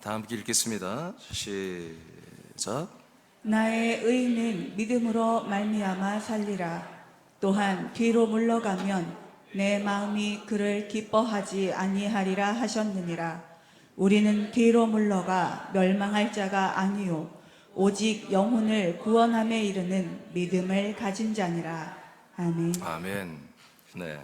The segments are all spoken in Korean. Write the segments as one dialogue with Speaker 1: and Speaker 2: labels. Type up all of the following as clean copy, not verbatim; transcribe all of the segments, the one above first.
Speaker 1: 다 함께 읽겠습니다. 시작.
Speaker 2: 나의 의는 믿음으로 말미암아 살리라. 또한 뒤로 물러가면 내 마음이 그를 기뻐하지 아니하리라 하셨느니라. 우리는 뒤로 물러가 멸망할 자가 아니요 오직 영혼을 구원함에 이르는 믿음을 가진 자니라. 아멘.
Speaker 1: 아멘. 네.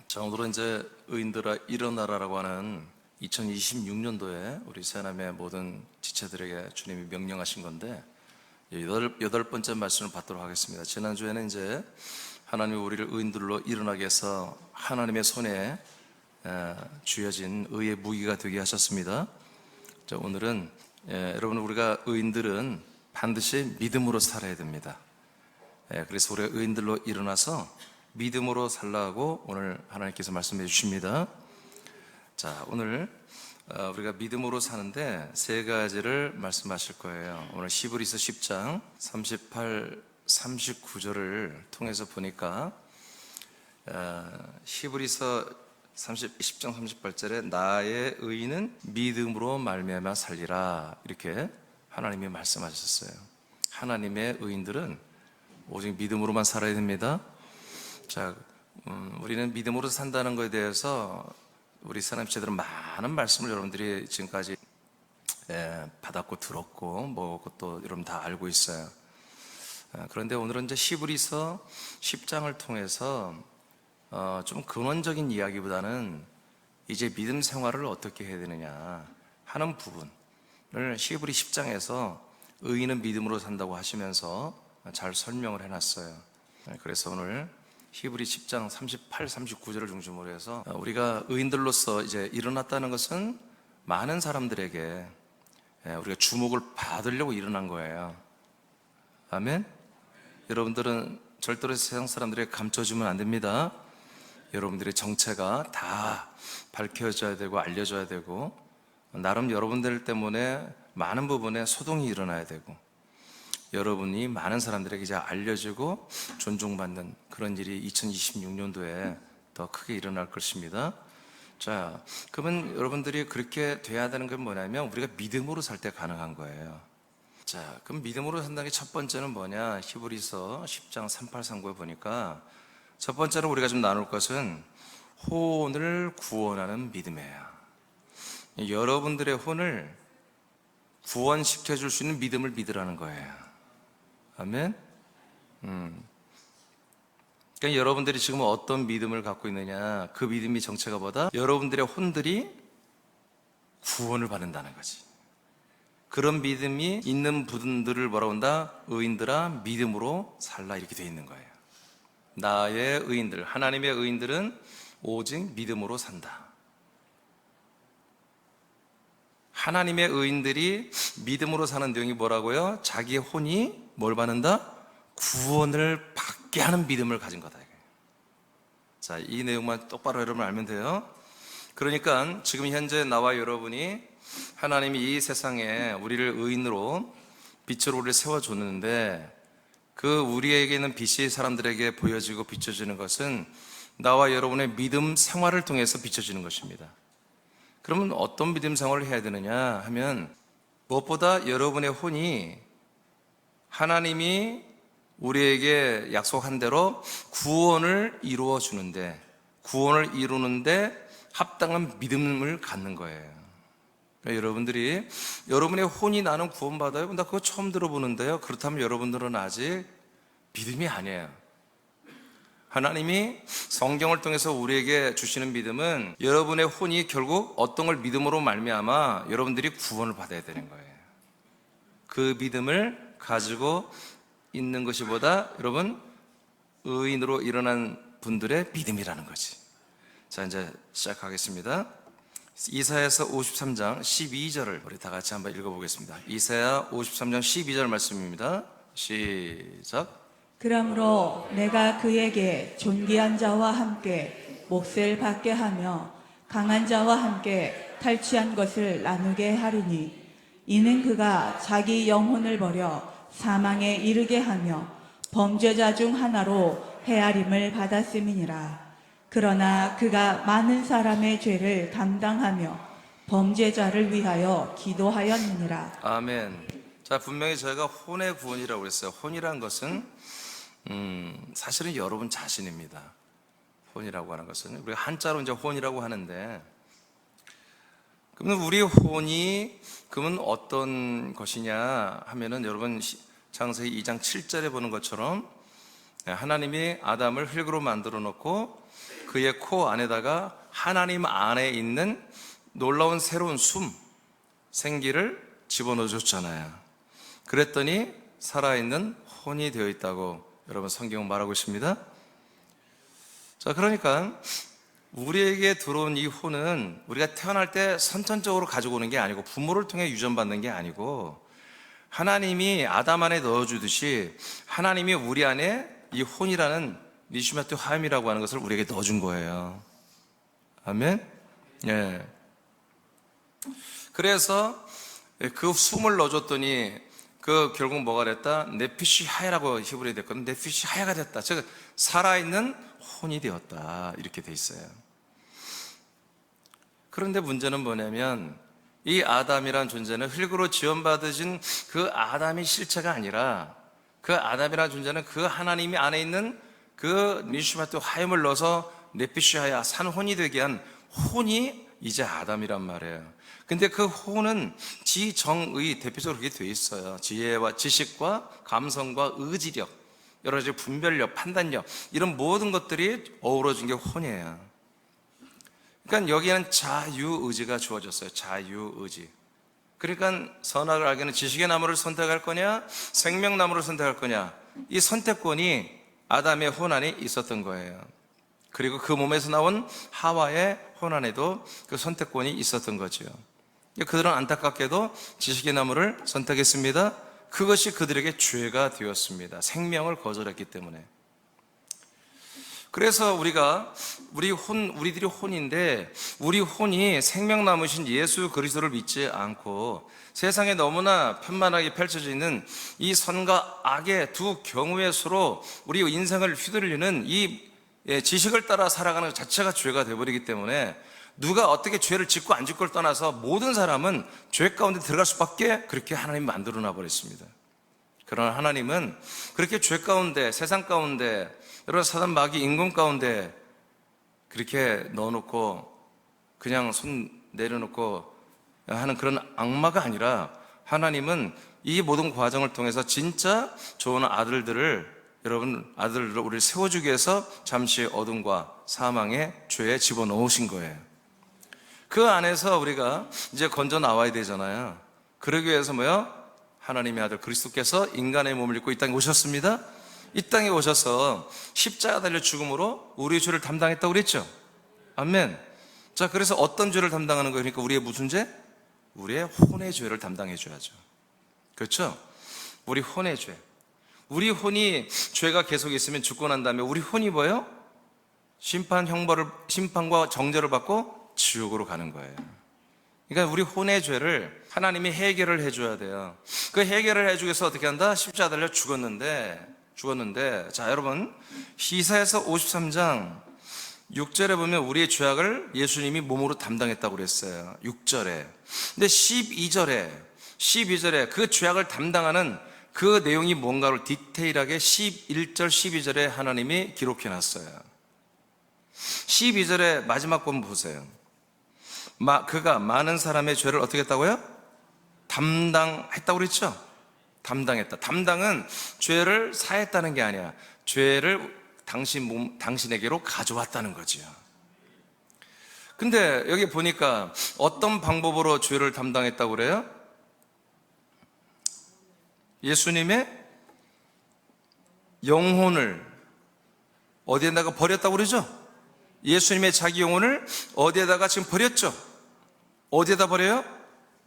Speaker 1: 자, 오늘은 이제 의인들아 일어나라라고 하는 2026년도에 우리 새남의 모든 지체들에게 주님이 명령하신 건데 여덟 번째 말씀을 받도록 하겠습니다. 지난주에는 이제 하나님이 우리를 의인들로 일어나게 해서 하나님의 손에 쥐어진 의의 무기가 되게 하셨습니다. 자, 오늘은 여러분, 우리가 의인들은 반드시 믿음으로 살아야 됩니다. 그래서 우리가 의인들로 일어나서 믿음으로 살라고 오늘 하나님께서 말씀해 주십니다. 자, 오늘 우리가 믿음으로 사는데 세 가지를 말씀하실 거예요. 오늘 히브리서 10장 38, 39절을 통해서 보니까 히브리서 10장 38절에 나의 의인은 믿음으로 말미암아 살리라, 이렇게 하나님이 말씀하셨어요. 하나님의 의인들은 오직 믿음으로만 살아야 됩니다. 자, 우리는 믿음으로 산다는 것에 대해서 우리 사람체들은 많은 말씀을 여러분들이 지금까지 받았고 들었고 뭐 또 여러분 다 알고 있어요. 그런데 오늘은 이제 히브리서 10장을 통해서 좀 근원적인 이야기보다는 이제 믿음 생활을 어떻게 해야 되느냐 하는 부분을 히브리 10장에서 의인은 믿음으로 산다고 하시면서 잘 설명을 해놨어요. 그래서 오늘 히브리 10장 38, 39절을 중심으로 해서 우리가 의인들로서 이제 일어났다는 것은 많은 사람들에게 우리가 주목을 받으려고 일어난 거예요. 아멘? 여러분들은 절대로 세상 사람들에게 감춰주면 안 됩니다. 여러분들의 정체가 다 밝혀져야 되고 알려져야 되고, 나름 여러분들 때문에 많은 부분에 소동이 일어나야 되고, 여러분이 많은 사람들에게 이제 알려지고 존중받는 그런 일이 2026년도에 더 크게 일어날 것입니다. 자, 그러면 여러분들이 그렇게 돼야 되는 건 뭐냐면 우리가 믿음으로 살 때 가능한 거예요. 자, 그럼 믿음으로 산다는 게 첫 번째는 뭐냐? 히브리서 10장 38, 39에 보니까 첫 번째로 우리가 좀 나눌 것은 혼을 구원하는 믿음이에요. 여러분들의 혼을 구원시켜 줄 수 있는 믿음을 믿으라는 거예요. 아멘? 그러니까 여러분들이 지금 어떤 믿음을 갖고 있느냐, 그 믿음이 정체가 뭐다? 여러분들의 혼들이 구원을 받는다는 거지. 그런 믿음이 있는 분들을 뭐라고 한다? 의인들아 믿음으로 살라, 이렇게 돼 있는 거예요. 나의 의인들, 하나님의 의인들은 오직 믿음으로 산다. 하나님의 의인들이 믿음으로 사는 내용이 뭐라고요? 자기의 혼이 뭘 받는다? 구원을 받게 하는 믿음을 가진 거다. 자, 이 내용만 똑바로 여러분 알면 돼요. 그러니까 지금 현재 나와 여러분이 하나님이 이 세상에 우리를 의인으로 빛으로 우리를 세워줬는데, 그 우리에게 있는 빛이 사람들에게 보여지고 비춰지는 것은 나와 여러분의 믿음 생활을 통해서 비춰지는 것입니다. 그러면 어떤 믿음 생활을 해야 되느냐 하면, 무엇보다 여러분의 혼이 하나님이 우리에게 약속한 대로 구원을 이루어 주는데, 구원을 이루는데 합당한 믿음을 갖는 거예요. 그러니까 여러분들이 여러분의 혼이 나는 구원받아요? 나 그거 처음 들어보는데요. 그렇다면 여러분들은 아직 믿음이 아니에요. 하나님이 성경을 통해서 우리에게 주시는 믿음은 여러분의 혼이 결국 어떤 걸 믿음으로 말미암아 여러분들이 구원을 받아야 되는 거예요. 그 믿음을 가지고 있는 것이 보다 여러분 의인으로 일어난 분들의 믿음이라는 거지. 자, 이제 시작하겠습니다. 이사야서 53장 12절을 우리 다 같이 한번 읽어보겠습니다. 이사야 53장 12절 말씀입니다. 시작.
Speaker 2: 그러므로 내가 그에게 존귀한 자와 함께 몫을 받게 하며 강한 자와 함께 탈취한 것을 나누게 하리니, 이는 그가 자기 영혼을 버려 사망에 이르게 하며 범죄자 중 하나로 헤아림을 받았음이니라. 그러나 그가 많은 사람의 죄를 담당하며 범죄자를 위하여 기도하였느니라.
Speaker 1: 아멘. 자, 분명히 저희가 혼의 구원이라고 그랬어요. 혼이란 것은 사실은 여러분 자신입니다. 혼이라고 하는 것은 우리가 한자로 이제 혼이라고 하는데, 그러면 우리 혼이 그러면 어떤 것이냐 하면은 여러분 창세기 2장 7절에 보는 것처럼 하나님이 아담을 흙으로 만들어 놓고 그의 코 안에다가 하나님 안에 있는 놀라운 새로운 숨, 생기를 집어넣어 줬잖아요. 그랬더니 살아있는 혼이 되어 있다고 여러분 성경은 말하고 있습니다. 자, 그러니까 우리에게 들어온 이 혼은 우리가 태어날 때 선천적으로 가지고 오는 게 아니고 부모를 통해 유전받는 게 아니고 하나님이 아담 안에 넣어주듯이 하나님이 우리 안에 이 혼이라는 니슈마트 하임이라고 하는 것을 우리에게 넣어준 거예요. 아멘? 예. 그래서 그 숨을 넣어줬더니 그 결국 뭐가 됐다? 네피시 하야라고 히브리어 됐거든. 네피시 하야가 됐다. 즉 살아있는 혼이 되었다. 이렇게 돼 있어요. 그런데 문제는 뭐냐면 이 아담이란 존재는 흙으로 지원받으신 그 아담이 실체가 아니라 그 아담이라는 존재는 그 하나님이 안에 있는 그 니슈마트 하임을 넣어서 네피시 하야 산혼이 되게 한 혼이 이제 아담이란 말이에요. 근데 그 혼은 지정의 대표적으로 그렇게 되어 있어요. 지혜와 지식과 감성과 의지력, 여러 가지 분별력, 판단력, 이런 모든 것들이 어우러진 게 혼이에요. 그러니까 여기에는 자유의지가 주어졌어요. 자유의지. 그러니까 선악을 알게는 지식의 나무를 선택할 거냐, 생명나무를 선택할 거냐, 이 선택권이 아담의 혼 안에 있었던 거예요. 그리고 그 몸에서 나온 하와의 혼 안에도 그 선택권이 있었던 거죠. 그들은 안타깝게도 지식의 나무를 선택했습니다. 그것이 그들에게 죄가 되었습니다. 생명을 거절했기 때문에. 그래서 우리들이 혼인데, 우리 혼이 생명나무신 예수 그리스도를 믿지 않고 세상에 너무나 편만하게 펼쳐져 있는 이 선과 악의 두 경우의 수로 우리 인생을 휘둘리는 이 지식을 따라 살아가는 것 자체가 죄가 되어버리기 때문에 누가 어떻게 죄를 짓고 안 짓고를 떠나서 모든 사람은 죄 가운데 들어갈 수밖에 그렇게 하나님이 만들어 놔버렸습니다. 그러나 하나님은 그렇게 죄 가운데, 세상 가운데, 여러 사단 마귀 인공 가운데 그렇게 넣어놓고 그냥 손 내려놓고 하는 그런 악마가 아니라 하나님은 이 모든 과정을 통해서 진짜 좋은 아들들을 우리를 세워주기 위해서 잠시 어둠과 사망의 죄에 집어넣으신 거예요. 그 안에서 우리가 이제 건져 나와야 되잖아요. 그러기 위해서 하나님의 아들 그리스도께서 인간의 몸을 입고 이 땅에 오셨습니다. 이 땅에 오셔서 십자가 달려 죽음으로 우리의 죄를 담당했다고 그랬죠. 아멘. 자, 그래서 어떤 죄를 담당하는 거예요? 그러니까 우리의 무슨 죄? 우리의 혼의 죄를 담당해 줘야죠. 그렇죠? 우리 혼의 죄. 우리 혼이 죄가 계속 있으면 죽고 난 다음에 우리 혼이 뭐예요? 심판과 정죄를 받고 지옥으로 가는 거예요. 그러니까 우리 혼의 죄를 하나님이 해결을 해줘야 돼요. 그 해결을 해주기 위해서 어떻게 한다? 십자가 달려 죽었는데, 자, 여러분, 이사야서 53장 6절에 보면 우리의 죄악을 예수님이 몸으로 담당했다고 그랬어요. 6절에. 근데 12절에 그 죄악을 담당하는 그 내용이 뭔가를 디테일하게 11절, 12절에 하나님이 기록해 놨어요. 12절에 마지막 부분 보세요. 그가 많은 사람의 죄를 어떻게 했다고요? 담당했다고 그랬죠? 담당했다. 담당은 죄를 사했다는 게 아니야. 죄를 당신에게로 가져왔다는 거지요. 근데 여기 보니까 어떤 방법으로 죄를 담당했다고 그래요? 예수님의 영혼을 어디에다가 버렸다고 그러죠? 예수님의 자기 영혼을 어디에다가 지금 버렸죠? 어디에다 버려요?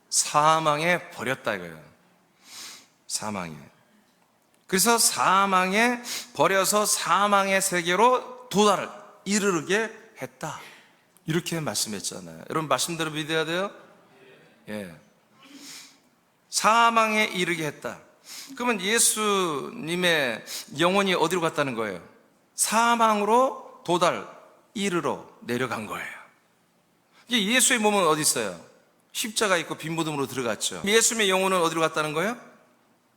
Speaker 1: 사망에 버렸다 이거예요. 사망에. 그래서 사망에 버려서 사망의 세계로 이르게 했다. 이렇게 말씀했잖아요. 여러분 말씀대로 믿어야 돼요? 예. 사망에 이르게 했다. 그러면 예수님의 영혼이 어디로 갔다는 거예요? 사망으로 이르러 내려간 거예요. 예수의 몸은 어디 있어요? 십자가 있고 빈 무덤으로 들어갔죠. 예수님의 영혼은 어디로 갔다는 거예요?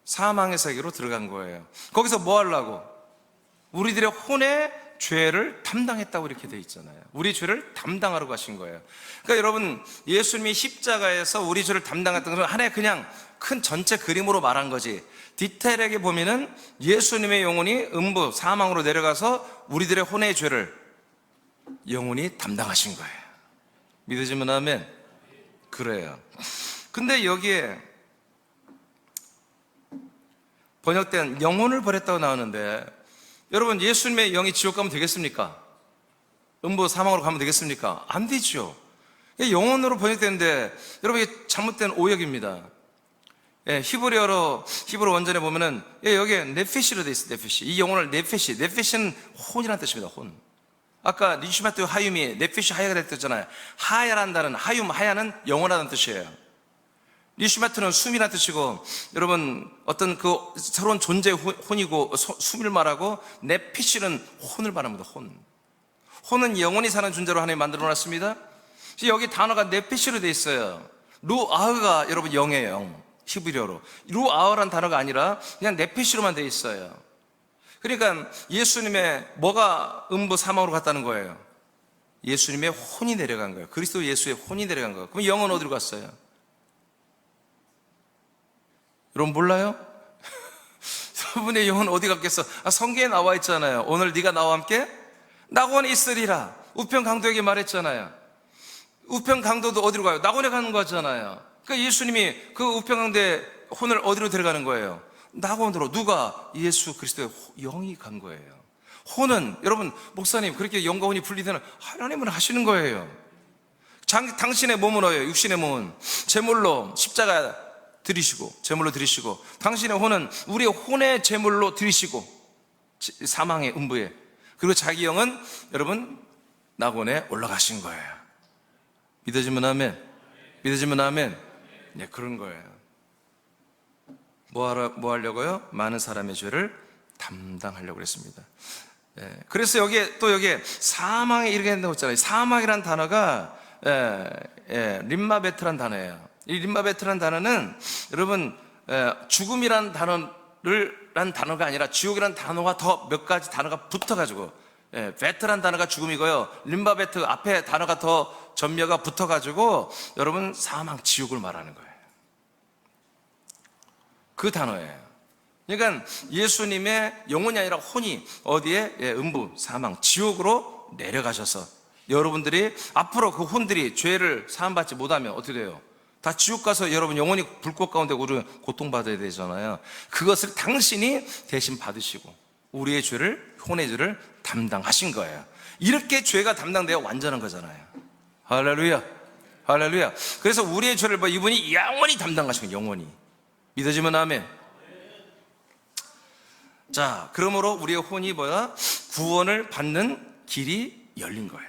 Speaker 1: 사망의 세계로 들어간 거예요. 거기서 뭐 하려고? 우리들의 혼의 죄를 담당했다고 이렇게 돼 있잖아요. 우리 죄를 담당하러 가신 거예요. 그러니까 여러분, 예수님이 십자가에서 우리 죄를 담당했던 것은 하나의 그냥 큰 전체 그림으로 말한 거지, 디테일하게 보면은 예수님의 영혼이 음부 사망으로 내려가서 우리들의 혼의 죄를 영혼이 담당하신 거예요. 믿으시면 아멘. 그래요. 근데 여기에 번역된 영혼을 버렸다고 나오는데, 여러분, 예수님의 영이 지옥 가면 되겠습니까? 음부 사망으로 가면 되겠습니까? 안 되죠. 영혼으로 번역되는데, 여러분, 이게 잘못된 오역입니다. 예, 히브리어 원전에 보면은, 예, 여기에 네피시로 돼 있어요. 네피시. 이 영혼을 네피시는 혼이라는 뜻입니다. 혼. 아까 니슈마트 하윰이 네피시 하야가 됐잖아요. 하야란 단어는, 하야는 영혼이라는 뜻이에요. 니슈마트는 숨이라는 뜻이고, 여러분, 어떤 그 새로운 존재의 혼이고, 숨을 말하고, 네피시는 혼을 말합니다. 혼은 영혼이 사는 존재로 하나님 만들어 놨습니다. 여기 단어가 네피시로 돼 있어요. 루아흐가 여러분 영의 영, 히브리어로. 루아흐란 단어가 아니라 그냥 네피시로만 돼 있어요. 그러니까 예수님의 뭐가 음부 사망으로 갔다는 거예요? 예수님의 혼이 내려간 거예요. 그리스도 예수의 혼이 내려간 거예요. 그럼 영은 어디로 갔어요? 여러분 몰라요? 여러분의 영은 어디 갔겠어? 성경에 나와 있잖아요. 오늘 네가 나와 함께 낙원에 있으리라. 우편강도에게 말했잖아요. 우편강도도 어디로 가요? 낙원에 가는 거잖아요. 그러니까 예수님이 그 우편강도의 혼을 어디로 데려가는 거예요? 낙원으로. 누가? 예수 그리스도의 영이 간 거예요. 혼은, 여러분, 목사님, 그렇게 영과 혼이 분리되는, 하나님은 하시는 거예요. 당신의 몸은 뭐예요? 육신의 몸은 제물로 십자가 제물로 드리시고, 당신의 혼은 우리의 혼의 제물로 드리시고, 사망의 음부에, 그리고 자기 영은 여러분 낙원에 올라가신 거예요. 믿어지면 아멘. 믿어지면 아멘. 네, 그런 거예요. 뭐 하려고요? 많은 사람의 죄를 담당하려고 그랬습니다. 네, 그래서 여기에 사망에 이르게 된다고 했잖아요. 사망이란 단어가 림마베트란 단어예요. 이 림마베트란 단어는 여러분 죽음이란 단어가 아니라 지옥이란 단어가 더 몇 가지 단어가 붙어가지고, 베트란 단어가 죽음이고요, 림마베트 앞에 단어가 더 전묘가 붙어가지고 여러분 사망, 지옥을 말하는 거예요. 그 단어예요. 그러니까 예수님의 영혼이 아니라 혼이 어디에? 음부, 사망, 지옥으로 내려가셔서 여러분들이 앞으로 그 혼들이 죄를 사함받지 못하면 어떻게 돼요? 다 지옥 가서 여러분 영혼이 불꽃 가운데 우리 고통받아야 되잖아요. 그것을 당신이 대신 받으시고 우리의 죄를, 혼의 죄를 담당하신 거예요. 이렇게 죄가 담당되어 완전한 거잖아요. 할렐루야, 할렐루야. 그래서 우리의 죄를 이분이 영원히 담당하신 거예요. 영원히. 믿어지면 아멘. 자, 그러므로 우리의 혼이 구원을 받는 길이 열린 거예요.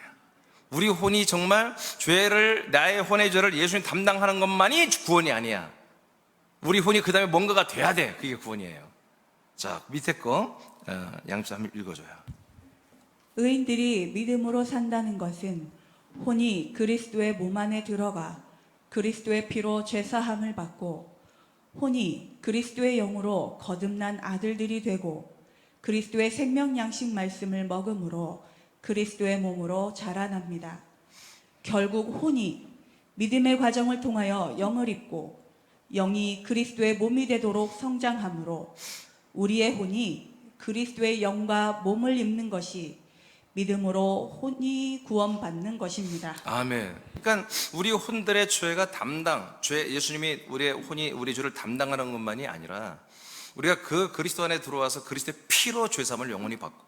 Speaker 1: 우리 혼이 정말 나의 혼의 죄를 예수님 담당하는 것만이 구원이 아니야. 우리 혼이 그 다음에 뭔가가 돼야 돼. 그게 구원이에요. 자, 밑에 거 양쪽 한번 읽어줘요.
Speaker 2: 의인들이 믿음으로 산다는 것은 혼이 그리스도의 몸 안에 들어가 그리스도의 피로 죄사함을 받고, 혼이 그리스도의 영으로 거듭난 아들들이 되고 그리스도의 생명 양식 말씀을 먹음으로 그리스도의 몸으로 자라납니다. 결국 혼이 믿음의 과정을 통하여 영을 입고 영이 그리스도의 몸이 되도록 성장하므로 우리의 혼이 그리스도의 영과 몸을 입는 것이 믿음으로 혼이 구원받는 것입니다.
Speaker 1: 아멘. 그러니까 우리 혼들의 죄가 예수님이 우리 죄를 담당하는 것만이 아니라 우리가 그 그리스도 안에 들어와서 그리스도의 피로 죄사함을 영원히 받고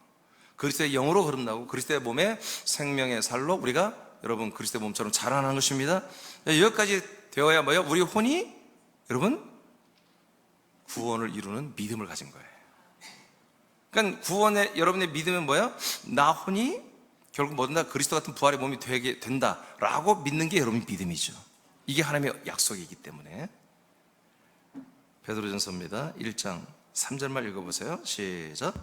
Speaker 1: 그리스도의 영으로 거듭나고 그리스도의 몸에 생명의 살로 우리가 여러분 그리스도의 몸처럼 자라나는 것입니다. 여기까지 되어야 우리 혼이 여러분 구원을 이루는 믿음을 가진 거예요. 그러니까 구원의 여러분의 믿음은 나 혼이 결국 뭐든 다 그리스도 같은 부활의 몸이 되게 된다라고 믿는 게 여러분 믿음이죠. 이게 하나님의 약속이기 때문에. 베드로전서입니다. 1장 3절만 읽어보세요. 시작.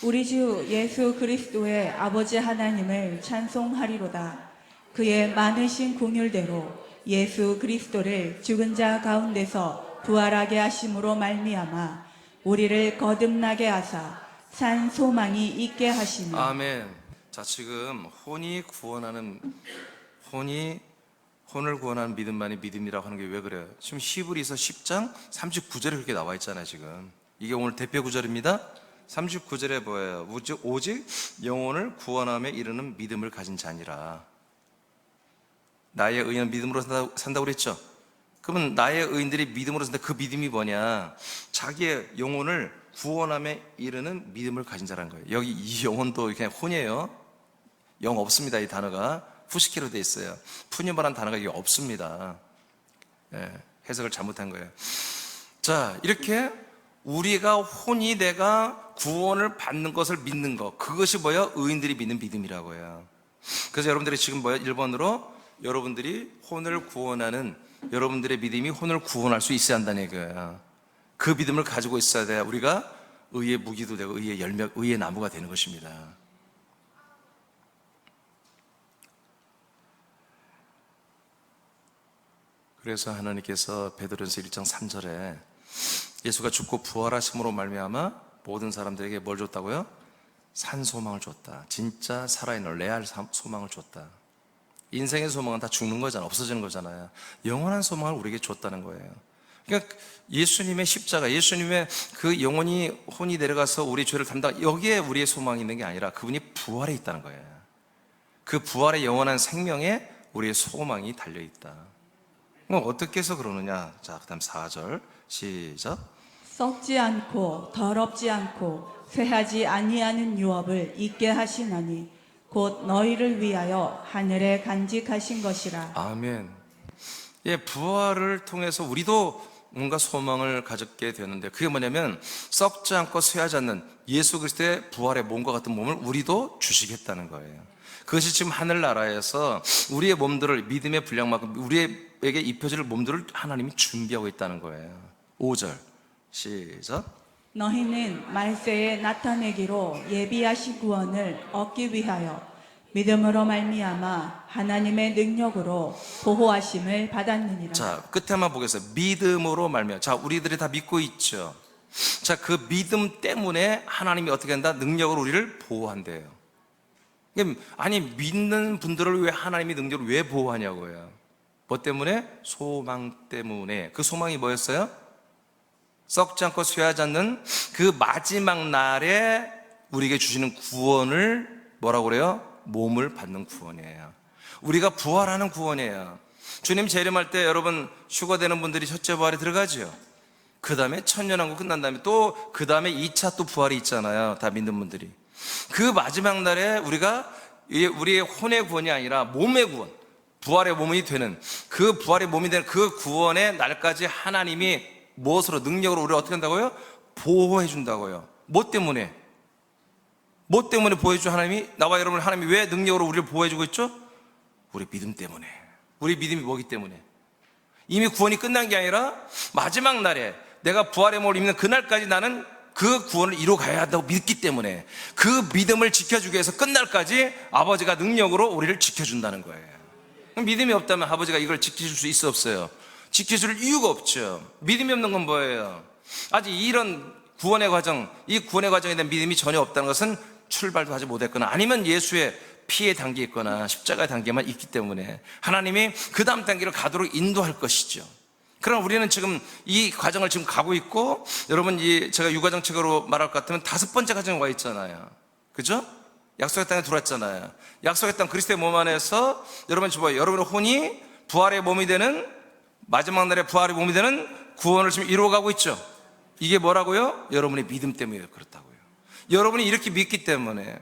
Speaker 2: 우리 주 예수 그리스도의 아버지 하나님을 찬송하리로다. 그의 많으신 긍휼대로 예수 그리스도를 죽은 자 가운데서 부활하게 하심으로 말미암아 우리를 거듭나게 하사 산 소망이 있게 하시며.
Speaker 1: 아멘. 자, 지금 혼을 구원하는 믿음만이 믿음이라고 하는 게 왜 그래요? 지금 히브리서 10장 39절에 그렇게 나와 있잖아요, 지금. 이게 오늘 대표 구절입니다. 39절에 뭐예요? 오직 영혼을 구원함에 이르는 믿음을 가진 자니라. 나의 의인은 믿음으로 산다고 그랬죠? 그러면 나의 의인들이 믿음으로 산다. 그 믿음이 뭐냐? 자기의 영혼을 구원함에 이르는 믿음을 가진 자라는 거예요. 여기 이 영혼도 그냥 혼이에요. 영 없습니다. 이 단어가 푸시키로 되어 있어요. 푸니바라는 단어가 이게 없습니다. 해석을 잘못한 거예요. 자, 이렇게 우리가 혼이 내가 구원을 받는 것을 믿는 것, 그것이 뭐예요? 의인들이 믿는 믿음이라고요. 그래서 여러분들이 지금 뭐예요? 1번으로 여러분들이 혼을 구원하는 여러분들의 믿음이 혼을 구원할 수 있어야 한다는 얘기예요. 그 믿음을 가지고 있어야 돼야 우리가 의의 무기도 되고 의의 열매, 의의 나무가 되는 것입니다. 그래서 하나님께서 베드로전서 1장 3절에 예수가 죽고 부활하심으로 말미암아 모든 사람들에게 뭘 줬다고요? 산 소망을 줬다. 진짜 살아있는 레알 소망을 줬다. 인생의 소망은 다 죽는 거잖아. 없어지는 거잖아요. 영원한 소망을 우리에게 줬다는 거예요. 그러니까 예수님의 십자가, 예수님의 그 영혼이 혼이 내려가서 우리 죄를 담당, 여기에 우리의 소망이 있는 게 아니라 그분이 부활에 있다는 거예요. 그 부활의 영원한 생명에 우리의 소망이 달려있다. 그럼 어떻게 해서 그러느냐? 자, 그 다음 4절 시작.
Speaker 2: 썩지 않고 더럽지 않고 쇠하지 아니하는 유업을 있게 하시나니 곧 너희를 위하여 하늘에 간직하신 것이라.
Speaker 1: 아멘. 예, 부활을 통해서 우리도 뭔가 소망을 가졌게 되는데 그게 뭐냐면 썩지 않고 쇠하지 않는 예수 그리스도의 부활의 몸과 같은 몸을 우리도 주시겠다는 거예요. 그것이 지금 하늘나라에서 우리의 몸들을 믿음의 분량만큼 우리에게 입혀질 몸들을 하나님이 준비하고 있다는 거예요. 5절 시작.
Speaker 2: 너희는 말세에 나타내기로 예비하신 구원을 얻기 위하여 믿음으로 말미암아 하나님의 능력으로 보호하심을 받았느니라.
Speaker 1: 자, 끝에 한번 보겠습니다. 믿음으로 말미암아. 자, 우리들이 다 믿고 있죠. 자, 그 믿음 때문에 하나님이 어떻게 한다? 능력으로 우리를 보호한대요. 아니, 믿는 분들을 왜 하나님이 능력으로 왜 보호하냐고요. 뭐 때문에? 소망 때문에. 그 소망이 뭐였어요? 썩지 않고 쇠하지 않는 그 마지막 날에 우리에게 주시는 구원을 뭐라고 그래요? 몸을 받는 구원이에요. 우리가 부활하는 구원이에요. 주님 재림할 때 여러분 휴거되는 분들이 첫째 부활에 들어가죠. 그 다음에 천년왕국 끝난 다음에 또 그 다음에 2차 또 부활이 있잖아요. 다 믿는 분들이. 그 마지막 날에 우리가 우리의 혼의 구원이 아니라 몸의 구원, 부활의 몸이 되는 그 부활의 몸이 되는 그 구원의 날까지 하나님이 무엇으로 능력으로 우리를 어떻게 한다고요? 보호해 준다고요. 뭐 때문에? 뭐 때문에 보호해 주 하나님이? 나와 여러분 하나님이 왜 능력으로 우리를 보호해 주고 있죠? 우리 믿음 때문에. 우리 믿음이 뭐기 때문에? 이미 구원이 끝난 게 아니라 마지막 날에 내가 부활의 몸을 입는 그날까지 나는 그 구원을 이루어 가야 한다고 믿기 때문에 그 믿음을 지켜주기 위해서 끝날까지 아버지가 능력으로 우리를 지켜준다는 거예요. 믿음이 없다면 아버지가 이걸 지켜줄 수 있어 없어요? 지켜줄 이유가 없죠. 믿음이 없는 건 뭐예요? 아직 이런 구원의 과정, 이 구원의 과정에 대한 믿음이 전혀 없다는 것은 출발도 하지 못했거나 아니면 예수의 피에 담겨 있거나 십자가에 담겨만 있기 때문에 하나님이 그 다음 단계를 가도록 인도할 것이죠. 그럼 우리는 지금 이 과정을 지금 가고 있고, 여러분 제가 유과정 책으로 말할 것 같으면 5번째 과정에 와 있잖아요. 그죠? 약속의 땅에 들어왔잖아요. 약속의 땅 그리스도의 몸 안에서 여러분 봐요. 여러분의 혼이 부활의 몸이 되는 마지막 날에 부활의 몸이 되는 구원을 지금 이루어가고 있죠. 이게 뭐라고요? 여러분의 믿음 때문에 그렇다고요. 여러분이 이렇게 믿기 때문에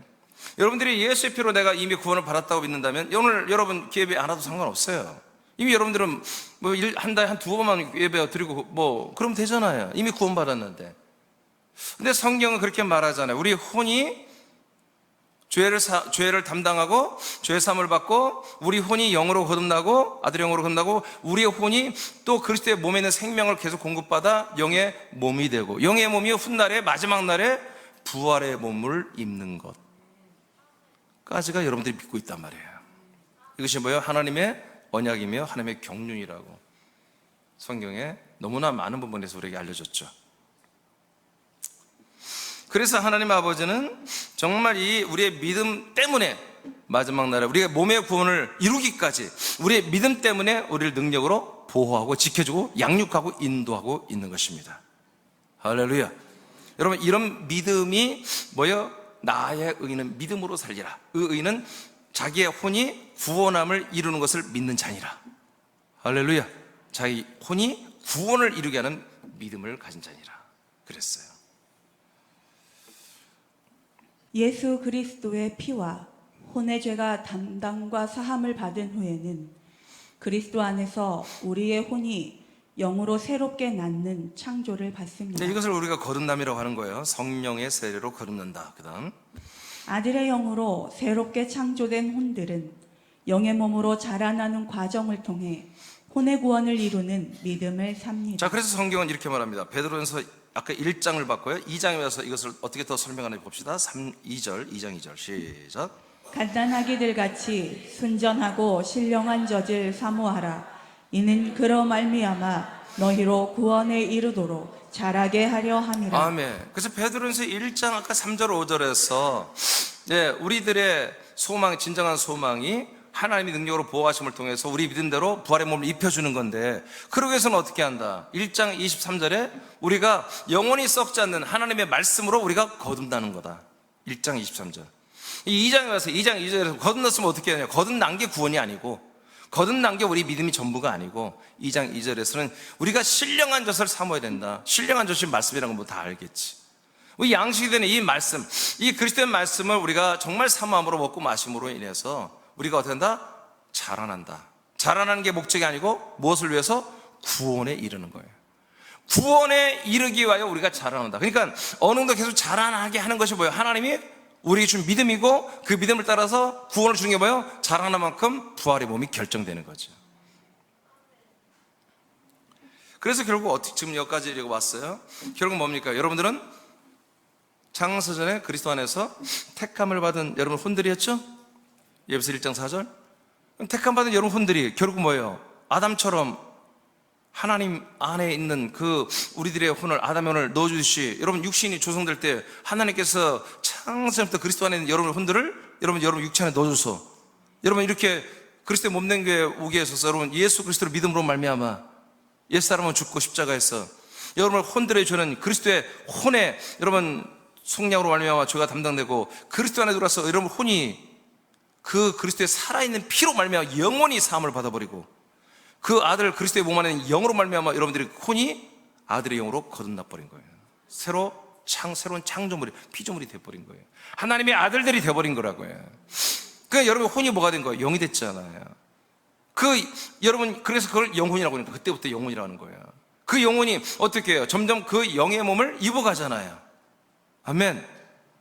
Speaker 1: 여러분들이 예수의 피로 내가 이미 구원을 받았다고 믿는다면 오늘 여러분 기회비 안 와도 상관없어요. 이미 여러분들은 뭐 한 달에 한 2번만 예배 드리고 뭐 그러면 되잖아요. 이미 구원 받았는데. 근데 성경은 그렇게 말하잖아요. 우리 혼이 죄를 담당하고 죄 사함을 받고 우리 혼이 영으로 거듭나고 아들의 영으로 거듭나고 우리의 혼이 또 그리스도의 몸에 있는 생명을 계속 공급받아 영의 몸이 되고 영의 몸이 훗날에 마지막 날에 부활의 몸을 입는 것까지가 여러분들이 믿고 있단 말이에요. 이것이 뭐예요? 하나님의 언약이며 하나님의 경륜이라고 성경에 너무나 많은 부분에서 우리에게 알려줬죠. 그래서 하나님 아버지는 정말 이 우리의 믿음 때문에 마지막 날에 우리가 몸의 구원을 이루기까지 우리의 믿음 때문에 우리를 능력으로 보호하고 지켜주고 양육하고 인도하고 있는 것입니다. 할렐루야. 여러분, 이런 믿음이 뭐예요? 나의 의는 믿음으로 살리라. 그 의는 자기의 혼이 구원함을 이루는 것을 믿는 자니라. 할렐루야. 자기 혼이 구원을 이루게 하는 믿음을 가진 자니라 그랬어요.
Speaker 2: 예수 그리스도의 피와 혼의 죄가 담당과 사함을 받은 후에는 그리스도 안에서 우리의 혼이 영으로 새롭게 낳는 창조를 받습니다.
Speaker 1: 이것을 우리가 거듭남이라고 하는 거예요. 성령의 세례로 거듭난다. 그 다음
Speaker 2: 아들의 영으로 새롭게 창조된 혼들은 영의 몸으로 자라나는 과정을 통해 혼의 구원을 이루는 믿음을 삽니다.
Speaker 1: 자, 그래서 성경은 이렇게 말합니다. 베드로전서 아까 1장을 봤고요. 2장에 와서 이것을 어떻게 더 설명하는지 봅시다. 2장 2절 시작.
Speaker 2: 간단하기들 같이 순전하고 신령한 젖을 사모하라. 이는 그러 말미암아 너희로 구원에 이르도록 자라게 하려 함이라.
Speaker 1: 아멘. 그래서 베드로전서 1장 아까 3절 5절에서 우리들의 소망, 진정한 소망이 하나님의 능력으로 보호하심을 통해서 우리 믿음대로 부활의 몸을 입혀주는 건데, 그러기 위해서는 어떻게 한다? 1장 23절에 우리가 영원히 썩지 않는 하나님의 말씀으로 우리가 거듭나는 거다. 1장 23절. 이 2장에 와서 2장 2절에서 거듭났으면 어떻게 하냐? 거듭난 게 구원이 아니고, 거듭난 게 우리 믿음이 전부가 아니고, 2장 2절에서는 우리가 신령한 젖을 사모해야 된다. 신령한 젖이 말씀이라는 건 뭐 다 알겠지. 우리 양식이 되는 이 말씀, 이 그리스도의 말씀을 우리가 정말 사모함으로 먹고 마심으로 인해서 우리가 어떻게 한다? 자라난다. 자라나는 게 목적이 아니고 무엇을 위해서? 구원에 이르는 거예요. 구원에 이르기 위하여 우리가 자라난다. 그러니까 어느 정도 계속 자라나게 하는 것이 뭐예요? 하나님이 우리에게 준 믿음이고, 그 믿음을 따라서 구원을 주는 게 뭐예요? 자라나는 만큼 부활의 몸이 결정되는 거죠. 그래서 결국 어떻게 지금 여기까지 이렇게 왔어요? 결국 뭡니까? 여러분들은 창세전에 그리스도 안에서 택함을 받은 여러분 혼들이었죠? 예배서 1장 4절. 택함 받은 여러분 혼들이 결국 뭐예요? 아담처럼 하나님 안에 있는 그 우리들의 혼을, 아담의 혼을 넣어주듯이, 여러분 육신이 조성될 때 하나님께서 창세전부터 그리스도 안에 있는 여러분의 혼들을 여러분 육체 안에 넣어줘서 여러분 이렇게 그리스도의 몸된 교회에 오게 해서 여러분 예수 그리스도를 믿음으로 말미암아 옛사람은 죽고 십자가에서 여러분을 혼들어 주는 그리스도의 혼에 여러분 속량으로 말미암아 죄가 담당되고, 그리스도 안에 들어와서 여러분 혼이 그 그리스도의 살아있는 피로 말미암아 영원히 사함을 받아버리고, 그 아들 그리스도의 몸 안에 있는 영으로 말미암아 여러분들이 혼이 아들의 영으로 거듭나버린 거예요. 새로운 창조물이, 피조물이 돼버린 거예요. 하나님의 아들들이 돼버린 거라고요. 그러니까 여러분 혼이 뭐가 된 거예요? 영이 됐잖아요. 여러분 그래서 그걸 영혼이라고 하니까 그때부터 영혼이라는 거예요. 그 영혼이 어떻게 해요? 점점 그 영의 몸을 입어가잖아요. 아멘.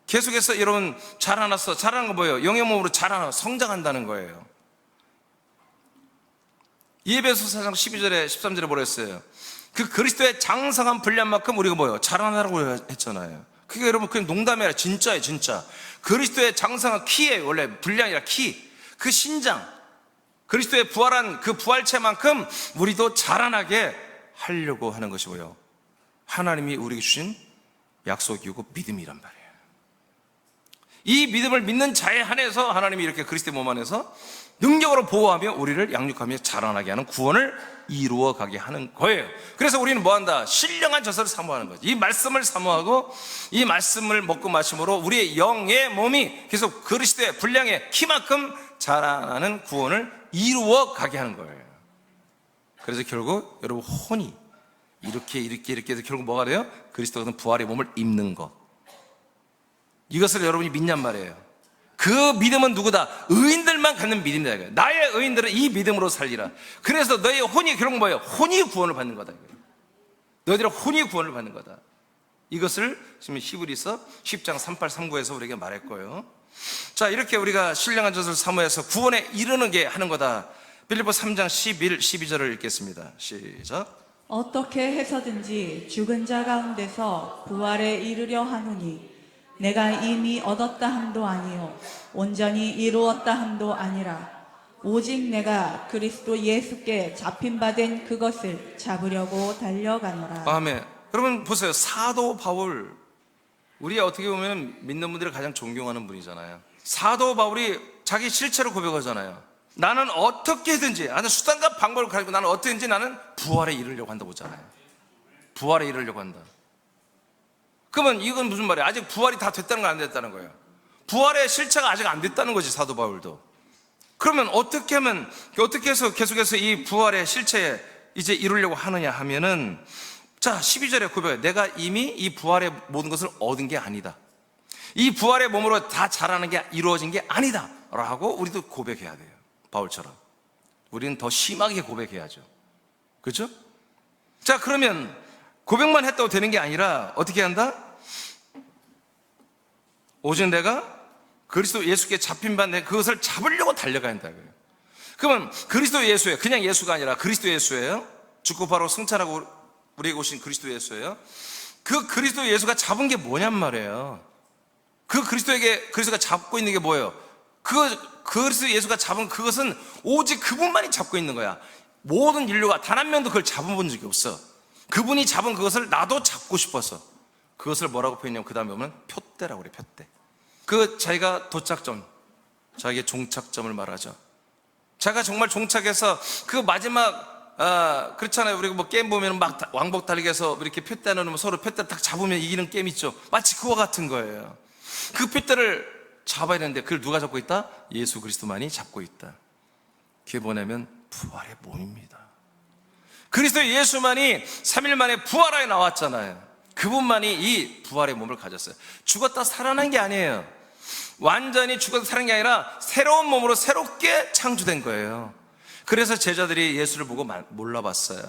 Speaker 1: 계속해서 여러분 자라난 건 뭐예요? 영의 몸으로 자라나 성장한다는 거예요. 에베소 4장 12절에 13절에 뭐라 했어요? 그 그리스도의 장성한 분량만큼 우리가 뭐예요? 자라나라고 했잖아요. 그게 여러분 그냥 농담이 아니라 진짜예요, 진짜. 그리스도의 장성한 키예요. 원래 분량이라 키. 그 신장. 그리스도의 부활한 그 부활체만큼 우리도 자라나게 하려고 하는 것이 뭐예요? 하나님이 우리에게 주신 약속이고 믿음이란 말이에요. 이 믿음을 믿는 자에 한해서 하나님이 이렇게 그리스도의 몸 안에서 능력으로 보호하며 우리를 양육하며 자라나게 하는 구원을 이루어 가게 하는 거예요. 그래서 우리는 뭐한다? 신령한 젖을 사모하는 거죠. 이 말씀을 사모하고 이 말씀을 먹고 마심으로 우리의 영의 몸이 계속 그리스도의 분량의 키만큼 자라나는 구원을 이루어 가게 하는 거예요. 그래서 결국 여러분 혼이 이렇게 해서 결국 뭐가 돼요? 그리스도 같은 부활의 몸을 입는 것. 이것을 여러분이 믿냔 말이에요. 그 믿음은 누구다? 의인들만 갖는 믿음이다. 나의 의인들은 이 믿음으로 살리라. 그래서 너의 혼이 결국 뭐예요? 혼이 구원을 받는 거다. 너희들은 혼이 구원을 받는 거다. 이것을 지금 히브리서 10장 38, 39에서 우리에게 말했고요. 자, 이렇게 우리가 신령한 젖을 사모해서 구원에 이르는 게 하는 거다. 빌립보 3장 11, 12절을 읽겠습니다. 시작.
Speaker 2: 어떻게 해서든지 죽은 자 가운데서 부활에 이르려 하노니 내가 이미 얻었다 함도 아니요 온전히 이루었다 함도 아니라 오직 내가 그리스도 예수께 잡힌 바 된 그것을 잡으려고 달려가노라.
Speaker 1: 아멘. 여러분 보세요. 사도 바울, 우리 어떻게 보면 믿는 분들이 가장 존경하는 분이잖아요. 사도 바울이 자기 실체를 고백하잖아요. 나는 어떻게든지, 나는 수단과 방법을 가지고 나는 어떻게든지 나는 부활에 이르려고 한다고 하잖아요. 부활에 이르려고 한다. 그러면 이건 무슨 말이에요? 아직 부활이 다 됐다는 거 안 됐다는 거예요? 부활의 실체가 아직 안 됐다는 거지, 사도 바울도. 그러면 어떻게 하면, 어떻게 해서 계속해서 이 부활의 실체에 이제 이루려고 하느냐 하면은, 자, 12절에 고백해요. 내가 이미 이 부활의 모든 것을 얻은 게 아니다. 이 부활의 몸으로 다 자라는 게 이루어진 게 아니다. 라고 우리도 고백해야 돼요. 바울처럼. 우리는 더 심하게 고백해야죠. 그렇죠? 자, 그러면 고백만 했다고 되는 게 아니라 어떻게 한다? 오직 내가 그리스도 예수께 잡힌 바 내 그것을 잡으려고 달려가야 한다. 그러면 그리스도 예수예요. 그냥 예수가 아니라 그리스도 예수예요. 죽고 바로 승천하고 우리에게 오신 그리스도 예수예요. 그 그리스도 예수가 잡은 게 뭐냔 말이에요. 그 그리스도가 잡고 있는 게 뭐예요? 그 그리스도 예수가 잡은 그것은 오직 그분만이 잡고 있는 거야. 모든 인류가 단 한 명도 그걸 잡아본 적이 없어. 그분이 잡은 그것을 나도 잡고 싶어서 그것을 뭐라고 표현하냐면 그 다음에 보면 표대라고 그래. 표대. 그 자기가 도착점, 자기의 종착점을 말하죠. 자기가 정말 종착해서 그 마지막 그렇잖아요. 우리가 뭐 게임 보면 막 왕복 달리기해서 이렇게 표대 넣으면 서로 표대 딱 잡으면 이기는 게임 있죠. 마치 그와 같은 거예요. 그 표대를 잡아야 되는데 그걸 누가 잡고 있다? 예수 그리스도만이 잡고 있다. 그게 뭐냐면 부활의 몸입니다. 그리스도 예수만이 3일 만에 부활하여 나왔잖아요. 그분만이 이 부활의 몸을 가졌어요. 죽었다 살아난 게 아니에요. 완전히 죽어서 살아난 게 아니라 새로운 몸으로 새롭게 창조된 거예요. 그래서 제자들이 예수를 보고 몰라봤어요.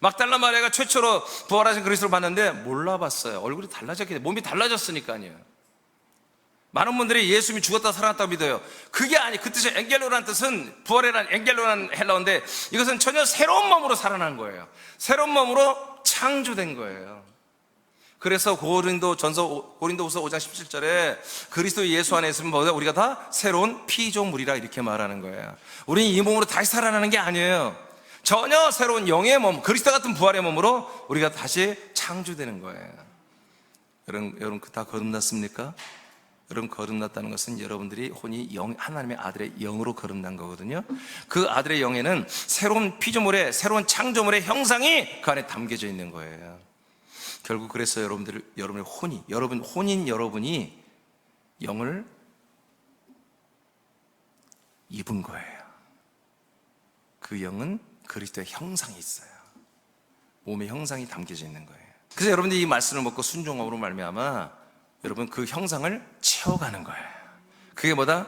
Speaker 1: 막달라 마리아가 최초로 부활하신 그리스도를 봤는데 몰라봤어요. 얼굴이 달라졌기 때문에, 몸이 달라졌으니까요. 많은 분들이 예수님이 죽었다 살아났다고 믿어요. 그게 그 뜻이 엥겔로라는 뜻은, 부활이라는 앵겔로라는 헬라어인데 이것은 전혀 새로운 몸으로 살아난 거예요. 새로운 몸으로 창조된 거예요. 그래서 고린도후서 5장 17절에 그리스도 예수 안에 있으면 우리가 다 새로운 피조물이라 이렇게 말하는 거예요. 우리는 이 몸으로 다시 살아나는 게 아니에요. 전혀 새로운 영의 몸, 그리스도 같은 부활의 몸으로 우리가 다시 창조되는 거예요. 여러분 다 거듭났습니까? 여러분 거듭났다는 것은 여러분들이 혼이 하나님의 아들의 영으로 거듭난 거거든요. 그 아들의 영에는 새로운 피조물의, 새로운 창조물의 형상이 그 안에 담겨져 있는 거예요. 결국 그래서 여러분의 혼인 여러분이 영을 입은 거예요. 그 영은 그리스도의 형상이 있어요. 몸의 형상이 담겨져 있는 거예요. 그래서 여러분들이 이 말씀을 먹고 순종함으로 말미암아 여러분 그 형상을 채워가는 거예요. 그게 뭐다?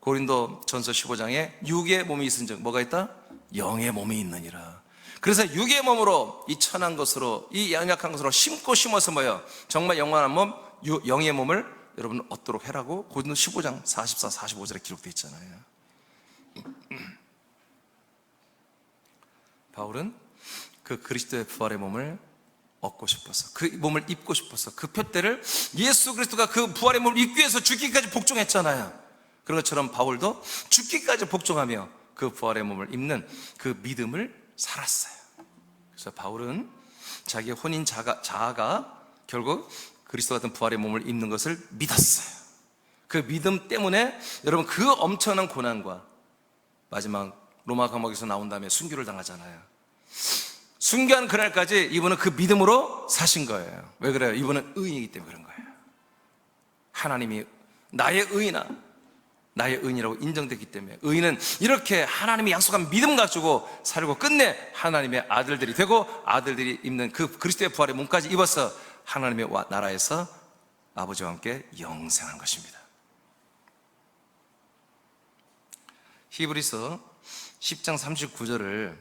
Speaker 1: 고린도전서 15장에 육의 몸이 있은즉 뭐가 있다? 영의 몸이 있느니라. 그래서 육의 몸으로 이 천한 것으로, 이 연약한 것으로 심고 심어서 뭐예요? 정말 영원한 몸, 영의 몸을 여러분 얻도록 해라고 고린도 15장 44, 45절에 기록되어 있잖아요. 바울은 그 그리스도의 부활의 몸을 얻고 싶어서, 그 몸을 입고 싶어서, 그 표대를 예수 그리스도가 그 부활의 몸을 입기 위해서 죽기까지 복종했잖아요. 그런 것처럼 바울도 죽기까지 복종하며 그 부활의 몸을 입는 그 믿음을 살았어요. 그래서 바울은 자기의 혼인 자아가 결국 그리스도 같은 부활의 몸을 입는 것을 믿었어요. 그 믿음 때문에 여러분 그 엄청난 고난과 마지막 로마 감옥에서 나온 다음에 순교를 당하잖아요. 순교한 그날까지 이분은 그 믿음으로 사신 거예요. 왜 그래요? 이분은 의인이기 때문에 그런 거예요. 하나님이 나의 의인이라고 인정됐기 때문에, 의인은 이렇게 하나님이 약속한 믿음 가지고 살고 끝내 하나님의 아들들이 되고 아들들이 입는 그 그리스도의 부활의 몸까지 입어서 하나님의 나라에서 아버지와 함께 영생한 것입니다. 히브리서 10장 39절을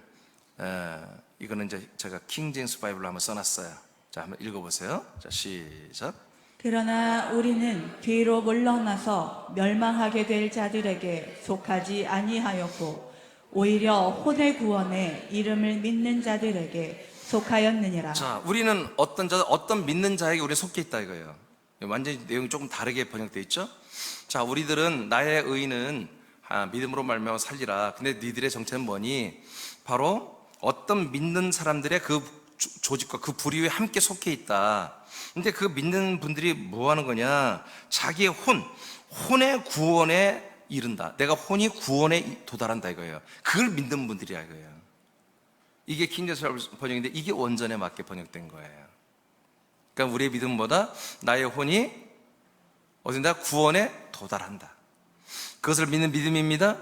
Speaker 1: 이거는 이제 제가 킹 제임스 바이블로 한번 써놨어요. 자, 한번 읽어보세요. 자, 시작.
Speaker 2: 그러나 우리는 뒤로 물러나서 멸망하게 될 자들에게 속하지 아니하였고 오히려 혼의 구원에 이름을 믿는 자들에게 속하였느니라.
Speaker 1: 자, 우리는 어떤 믿는 자에게 우리 속해 있다 이거예요. 완전히 내용이 조금 다르게 번역되어 있죠. 자, 우리들은, 나의 의인은 믿음으로 말미암아 살리라. 근데 니들의 정체는 뭐니? 바로 어떤 믿는 사람들의 그 조직과 그 부류에 함께 속해 있다. 근데 그 믿는 분들이 뭐 하는 거냐? 자기의 혼의 구원에 이른다. 내가 혼이 구원에 도달한다 이거예요. 그걸 믿는 분들이야 이거예요. 이게 킹제스 번역인데 이게 원전에 맞게 번역된 거예요. 그러니까 우리의 믿음보다 나의 혼이 어딘가 구원에 도달한다. 그것을 믿는 믿음입니다.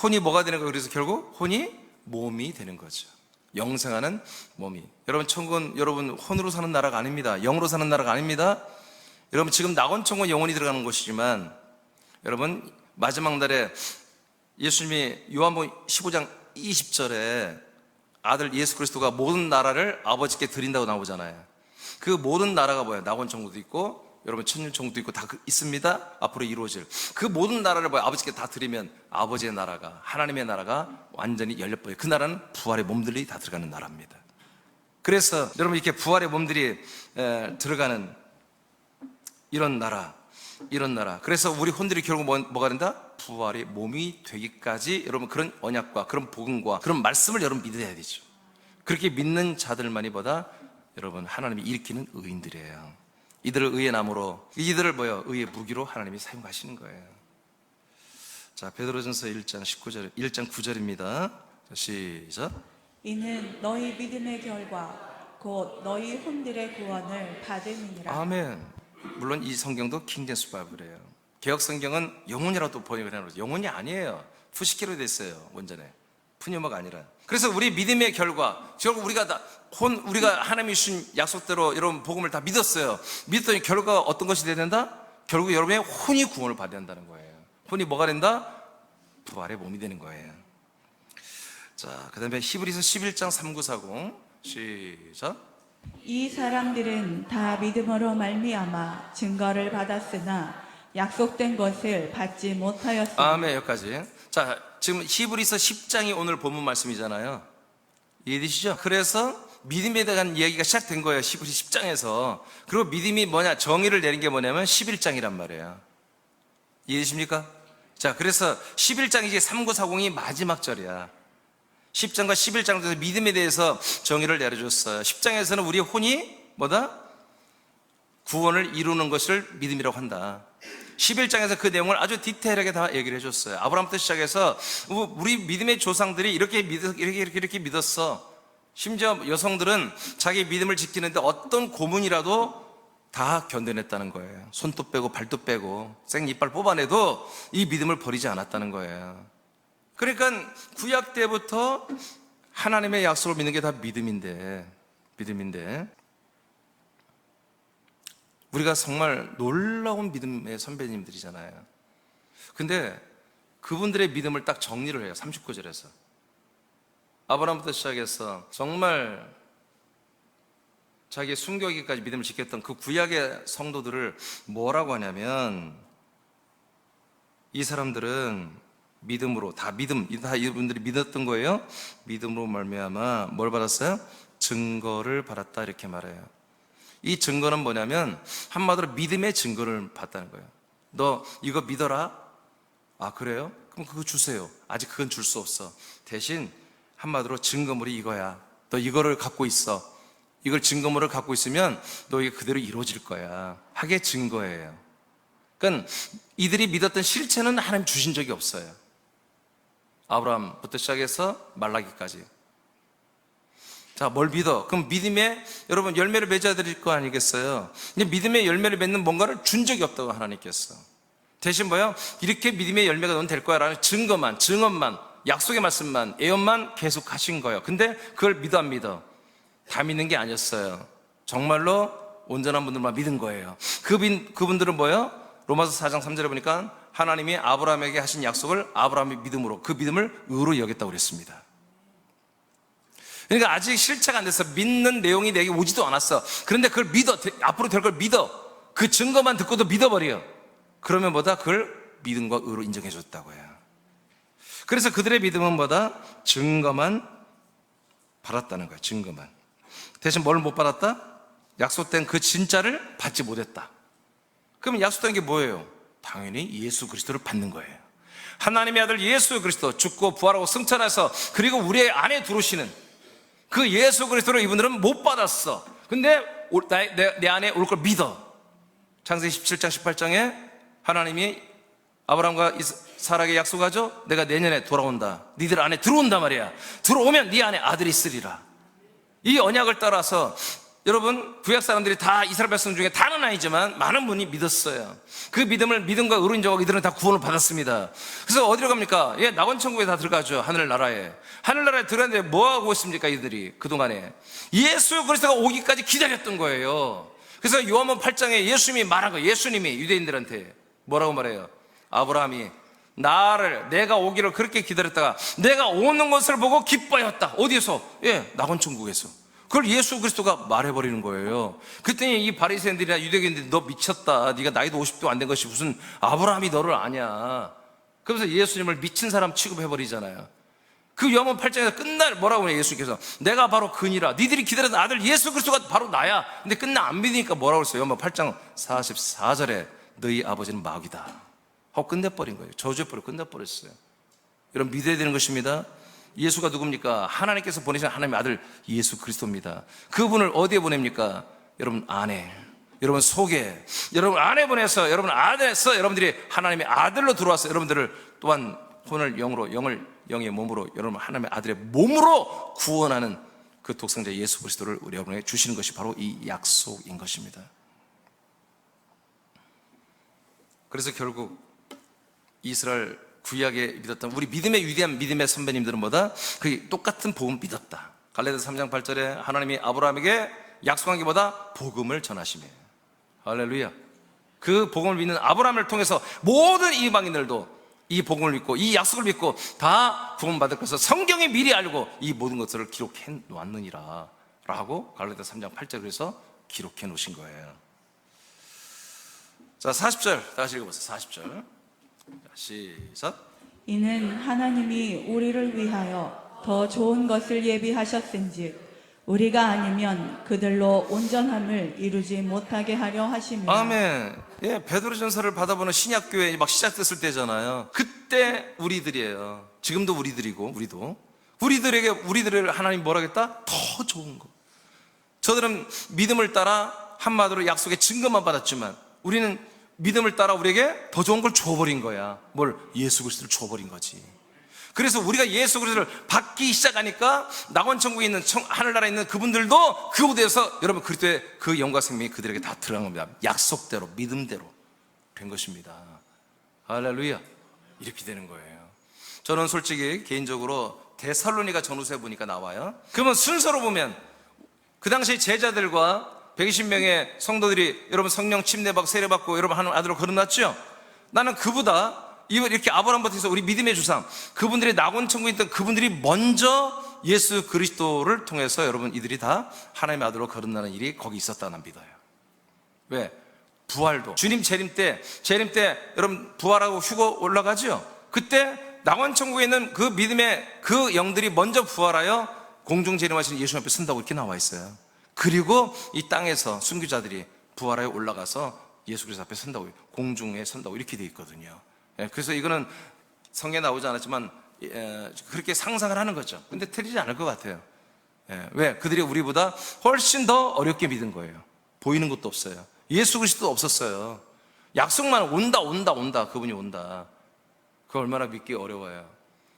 Speaker 1: 혼이 뭐가 되는 거예요? 그래서 결국 혼이 몸이 되는 거죠. 영생하는 몸이. 여러분 천국은 여러분 혼으로 사는 나라가 아닙니다. 영으로 사는 나라가 아닙니다. 여러분 지금 낙원천국은 영혼이 들어가는 곳이지만 여러분 마지막 날에 예수님이 요한복음 15장 20절에 아들 예수 그리스도가 모든 나라를 아버지께 드린다고 나오잖아요. 그 모든 나라가 뭐예요? 낙원천국도 있고 여러분 천년천국도 있고 다 있습니다. 앞으로 이루어질 그 모든 나라를 뭐예요? 아버지께 다 드리면 아버지의 나라가 하나님의 나라가 완전히 열려버려요. 그 나라는 부활의 몸들이 다 들어가는 나라입니다. 그래서 여러분 이렇게 부활의 몸들이 들어가는 이런 나라. 그래서 우리 혼들이 결국 뭐가 된다? 부활의 몸이 되기까지 여러분 그런 언약과 그런 복음과 그런 말씀을 여러분 믿어야 되죠. 그렇게 믿는 자들만이 보다 여러분 하나님이 일으키는 의인들이에요. 이들을 의의 나무로, 이들을 의의 무기로 하나님이 사용하시는 거예요. 자, 베드로전서 1장 9절입니다. 시작.
Speaker 2: 이는 너희 믿음의 결과 곧 너희 혼들의 구원을 받음이니라.
Speaker 1: 아멘. 물론 이 성경도 킹제스 바이블이에요. 개혁 성경은 영혼이라도 번역을 해놓은 영혼이 아니에요. 푸시키로 됐어요. 원전에 푸뉴마가 아니라. 그래서 우리 믿음의 결과, 결국 우리가 하나님이 주신 약속대로 여러분 복음을 다 믿었어요. 믿었더니 결과가 어떤 것이 돼야 된다? 결국 여러분의 혼이 구원을 받아야 된다는 거예요. 혼이 뭐가 된다? 부활의 몸이 되는 거예요. 자, 그 다음에 히브리서 11장 3940 시작.
Speaker 2: 이 사람들은 다 믿음으로 말미암아 증거를 받았으나 약속된 것을 받지 못하였습니다.
Speaker 1: 아멘. 여기까지. 자, 지금 히브리서 10장이 오늘 본문 말씀이잖아요. 이해되시죠? 그래서 믿음에 대한 이야기가 시작된 거예요. 히브리서 10장에서. 그리고 믿음이 뭐냐? 정의를 내린 게 뭐냐면 11장이란 말이에요. 이해되십니까? 자, 그래서 11장이 이제 3940이 마지막 절이야. 10장과 11장에서 믿음에 대해서 정의를 내려줬어요. 10장에서는 우리의 혼이 뭐다? 구원을 이루는 것을 믿음이라고 한다. 11장에서 그 내용을 아주 디테일하게 다 얘기를 해줬어요. 아브라함부터 시작해서 우리 믿음의 조상들이 이렇게 믿었어. 심지어 여성들은 자기 믿음을 지키는데 어떤 고문이라도 다 견뎌냈다는 거예요. 손도 빼고 발도 빼고 생 이빨 뽑아내도 이 믿음을 버리지 않았다는 거예요. 그러니까 구약 때부터 하나님의 약속을 믿는 게 다 믿음인데 우리가 정말 놀라운 믿음의 선배님들이잖아요. 근데 그분들의 믿음을 딱 정리를 해요. 39절에서 아브라함부터 시작해서 정말 자기의 순교하기까지 믿음을 지켰던 그 구약의 성도들을 뭐라고 하냐면 이 사람들은 믿음으로 다 이분들이 믿었던 거예요. 믿음으로 말미암아 뭘 받았어요? 증거를 받았다 이렇게 말해요. 이 증거는 뭐냐면 한마디로 믿음의 증거를 받다는 거예요. 너 이거 믿어라? 아 그래요? 그럼 그거 주세요. 아직 그건 줄 수 없어. 대신 한마디로 증거물이 이거야. 너 이거를 갖고 있어. 이걸 증거물을 갖고 있으면 너 이게 그대로 이루어질 거야. 하게 증거예요. 그러니까 이들이 믿었던 실체는 하나님 주신 적이 없어요. 아브라함부터 시작해서 말라기까지. 자, 뭘 믿어? 그럼 믿음에 여러분 열매를 맺어야 될 거 아니겠어요? 근데 믿음의 열매를 맺는 뭔가를 준 적이 없다고 하나님께서. 대신 뭐요? 이렇게 믿음의 열매가 넌 될 거야 라는 증언만, 약속의 말씀만, 예언만 계속 하신 거예요. 근데 그걸 믿어 안 믿어? 다 믿는 게 아니었어요. 정말로 온전한 분들만 믿은 거예요. 그분들은 뭐예요? 로마서 4장 3절에 보니까 하나님이 아브라함에게 하신 약속을 아브라함의 믿음으로 그 믿음을 의로 여겼다고 그랬습니다. 그러니까 아직 실체가 안 됐어. 믿는 내용이 내게 오지도 않았어. 그런데 그걸 믿어. 앞으로 될 걸 믿어. 그 증거만 듣고도 믿어버려. 그러면 뭐다? 그걸 믿음과 의로 인정해 줬다고 해요. 그래서 그들의 믿음은 뭐다? 증거만 받았다는 거예요. 증거만. 대신 뭘 못 받았다? 약속된 그 진짜를 받지 못했다. 그러면 약속된 게 뭐예요? 당연히 예수 그리스도를 받는 거예요. 하나님의 아들 예수 그리스도 죽고 부활하고 승천해서 그리고 우리 안에 들어오시는 그 예수 그리스도를 이분들은 못 받았어. 근데 내 안에 올 걸 믿어. 창세기 17장 18장에 하나님이 아브라함과 사라에게 약속하죠. 내가 내년에 돌아온다. 니들 안에 들어온단 말이야. 들어오면 네 안에 아들이 있으리라. 이 언약을 따라서 여러분, 구약 사람들이 다 이스라엘 백성 중에 다는 아니지만 많은 분이 믿었어요. 그 믿음과 의로 인정하고 이들은 다 구원을 받았습니다. 그래서 어디로 갑니까? 예, 낙원천국에 다 들어가죠. 하늘나라에 들어갔는데 뭐하고 있습니까? 이들이 그동안에 예수 그리스도가 오기까지 기다렸던 거예요. 그래서 요한복음 8장에 예수님이 말한 거예요. 예수님이 유대인들한테 뭐라고 말해요? 아브라함이 내가 오기를 그렇게 기다렸다가 내가 오는 것을 보고 기뻐했다. 어디에서? 예, 낙원천국에서. 그걸 예수 그리스도가 말해버리는 거예요. 그랬더니 이 바리새인들이나 유대인들이 너 미쳤다. 네가 나이도 50도 안 된 것이 무슨 아브라함이 너를 아냐. 그러면서 예수님을 미친 사람 취급해버리잖아요. 그 요한복음 8장에서 끝날 뭐라고 해요? 예수님께서 내가 바로 그니라. 니들이 기다렸던 아들 예수 그리스도가 바로 나야. 근데 끝나 안 믿으니까 뭐라고 했어요? 요한복음 8장 44절에 너희 아버지는 마귀다 하고 끝내버린 거예요. 저주해버리고 끝내버렸어요. 여러분, 믿어야 되는 것입니다. 예수가 누굽니까? 하나님께서 보내신 하나님의 아들 예수 그리스도입니다. 그분을 어디에 보냅니까? 여러분 안에, 여러분 속에, 여러분 안에 보내서 여러분 안에서 여러분들이 하나님의 아들로 들어와서 여러분들을 또한 혼을 영으로, 영의 몸으로, 여러분 하나님의 아들의 몸으로 구원하는 그 독생자 예수 그리스도를 우리 여러분에게 주시는 것이 바로 이 약속인 것입니다. 그래서 결국 이스라엘 구약에 믿었던 우리 믿음의 위대한 믿음의 선배님들은 뭐다? 그 똑같은 복음 믿었다. 갈라디아서 3장 8절에 하나님이 아브라함에게 약속한 게 뭐다? 복음을 전하시며. 할렐루야. 그 복음을 믿는 아브라함을 통해서 모든 이방인들도 이 복음을 믿고 이 약속을 믿고 다 구원 받을 것을 성경이 미리 알고 이 모든 것들을 기록해 놓았느니라 라고 갈라디아서 3장 8절에서 기록해 놓으신 거예요. 자, 40절 다 같이 읽어보세요. 40절 시작.
Speaker 2: 이는 하나님이 우리를 위하여 더 좋은 것을 예비하셨은즉 우리가 아니면 그들로 온전함을 이루지 못하게 하려 하심이라.
Speaker 1: 아멘. 예, 베드로전서를 받아보는 신약교회 막 시작됐을 때잖아요. 그때 우리들이에요. 지금도 우리들이고 우리들을 하나님 뭐라 하겠다? 더 좋은 거. 저들은 믿음을 따라 한마디로 약속의 증거만 받았지만 우리는 믿음을 따라 우리에게 더 좋은 걸 줘버린 거야. 뭘? 예수 그리스도를 줘버린 거지. 그래서 우리가 예수 그리스도를 받기 시작하니까 낙원천국에 있는 하늘나라에 있는 그분들도 그 무대에서 여러분 그리스도의 그 영광 생명이 그들에게 다 들어간 겁니다. 약속대로, 믿음대로 된 것입니다. 할렐루야. 이렇게 되는 거예요. 저는 솔직히 개인적으로 데살로니가 전후세 보니까 나와요. 그러면 순서로 보면 그 당시 제자들과 120명의 성도들이 여러분 성령 침례받고 세례받고 여러분 하는 아들로 거듭났죠? 나는 그보다 이렇게 아브라함부터 해서 우리 믿음의 주상 그분들이 낙원천국에 있던 그분들이 먼저 예수 그리스도를 통해서 여러분 이들이 다 하나님의 아들로 거듭나는 일이 거기 있었다는 믿어요. 왜? 부활도 주님 재림 때 여러분 부활하고 휴거 올라가죠? 그때 낙원천국에 있는 그 믿음의 그 영들이 먼저 부활하여 공중 재림하시는 예수 앞에 선다고 이렇게 나와 있어요. 그리고 이 땅에서 순교자들이 부활하여 올라가서 예수 그리스도 앞에 선다고, 공중에 선다고 이렇게 되어 있거든요. 그래서 이거는 성경에 나오지 않았지만 그렇게 상상을 하는 거죠. 근데 틀리지 않을 것 같아요. 왜? 그들이 우리보다 훨씬 더 어렵게 믿은 거예요. 보이는 것도 없어요. 예수 그리스도도 없었어요. 약속만 온다 그분이 온다. 그거 얼마나 믿기 어려워요.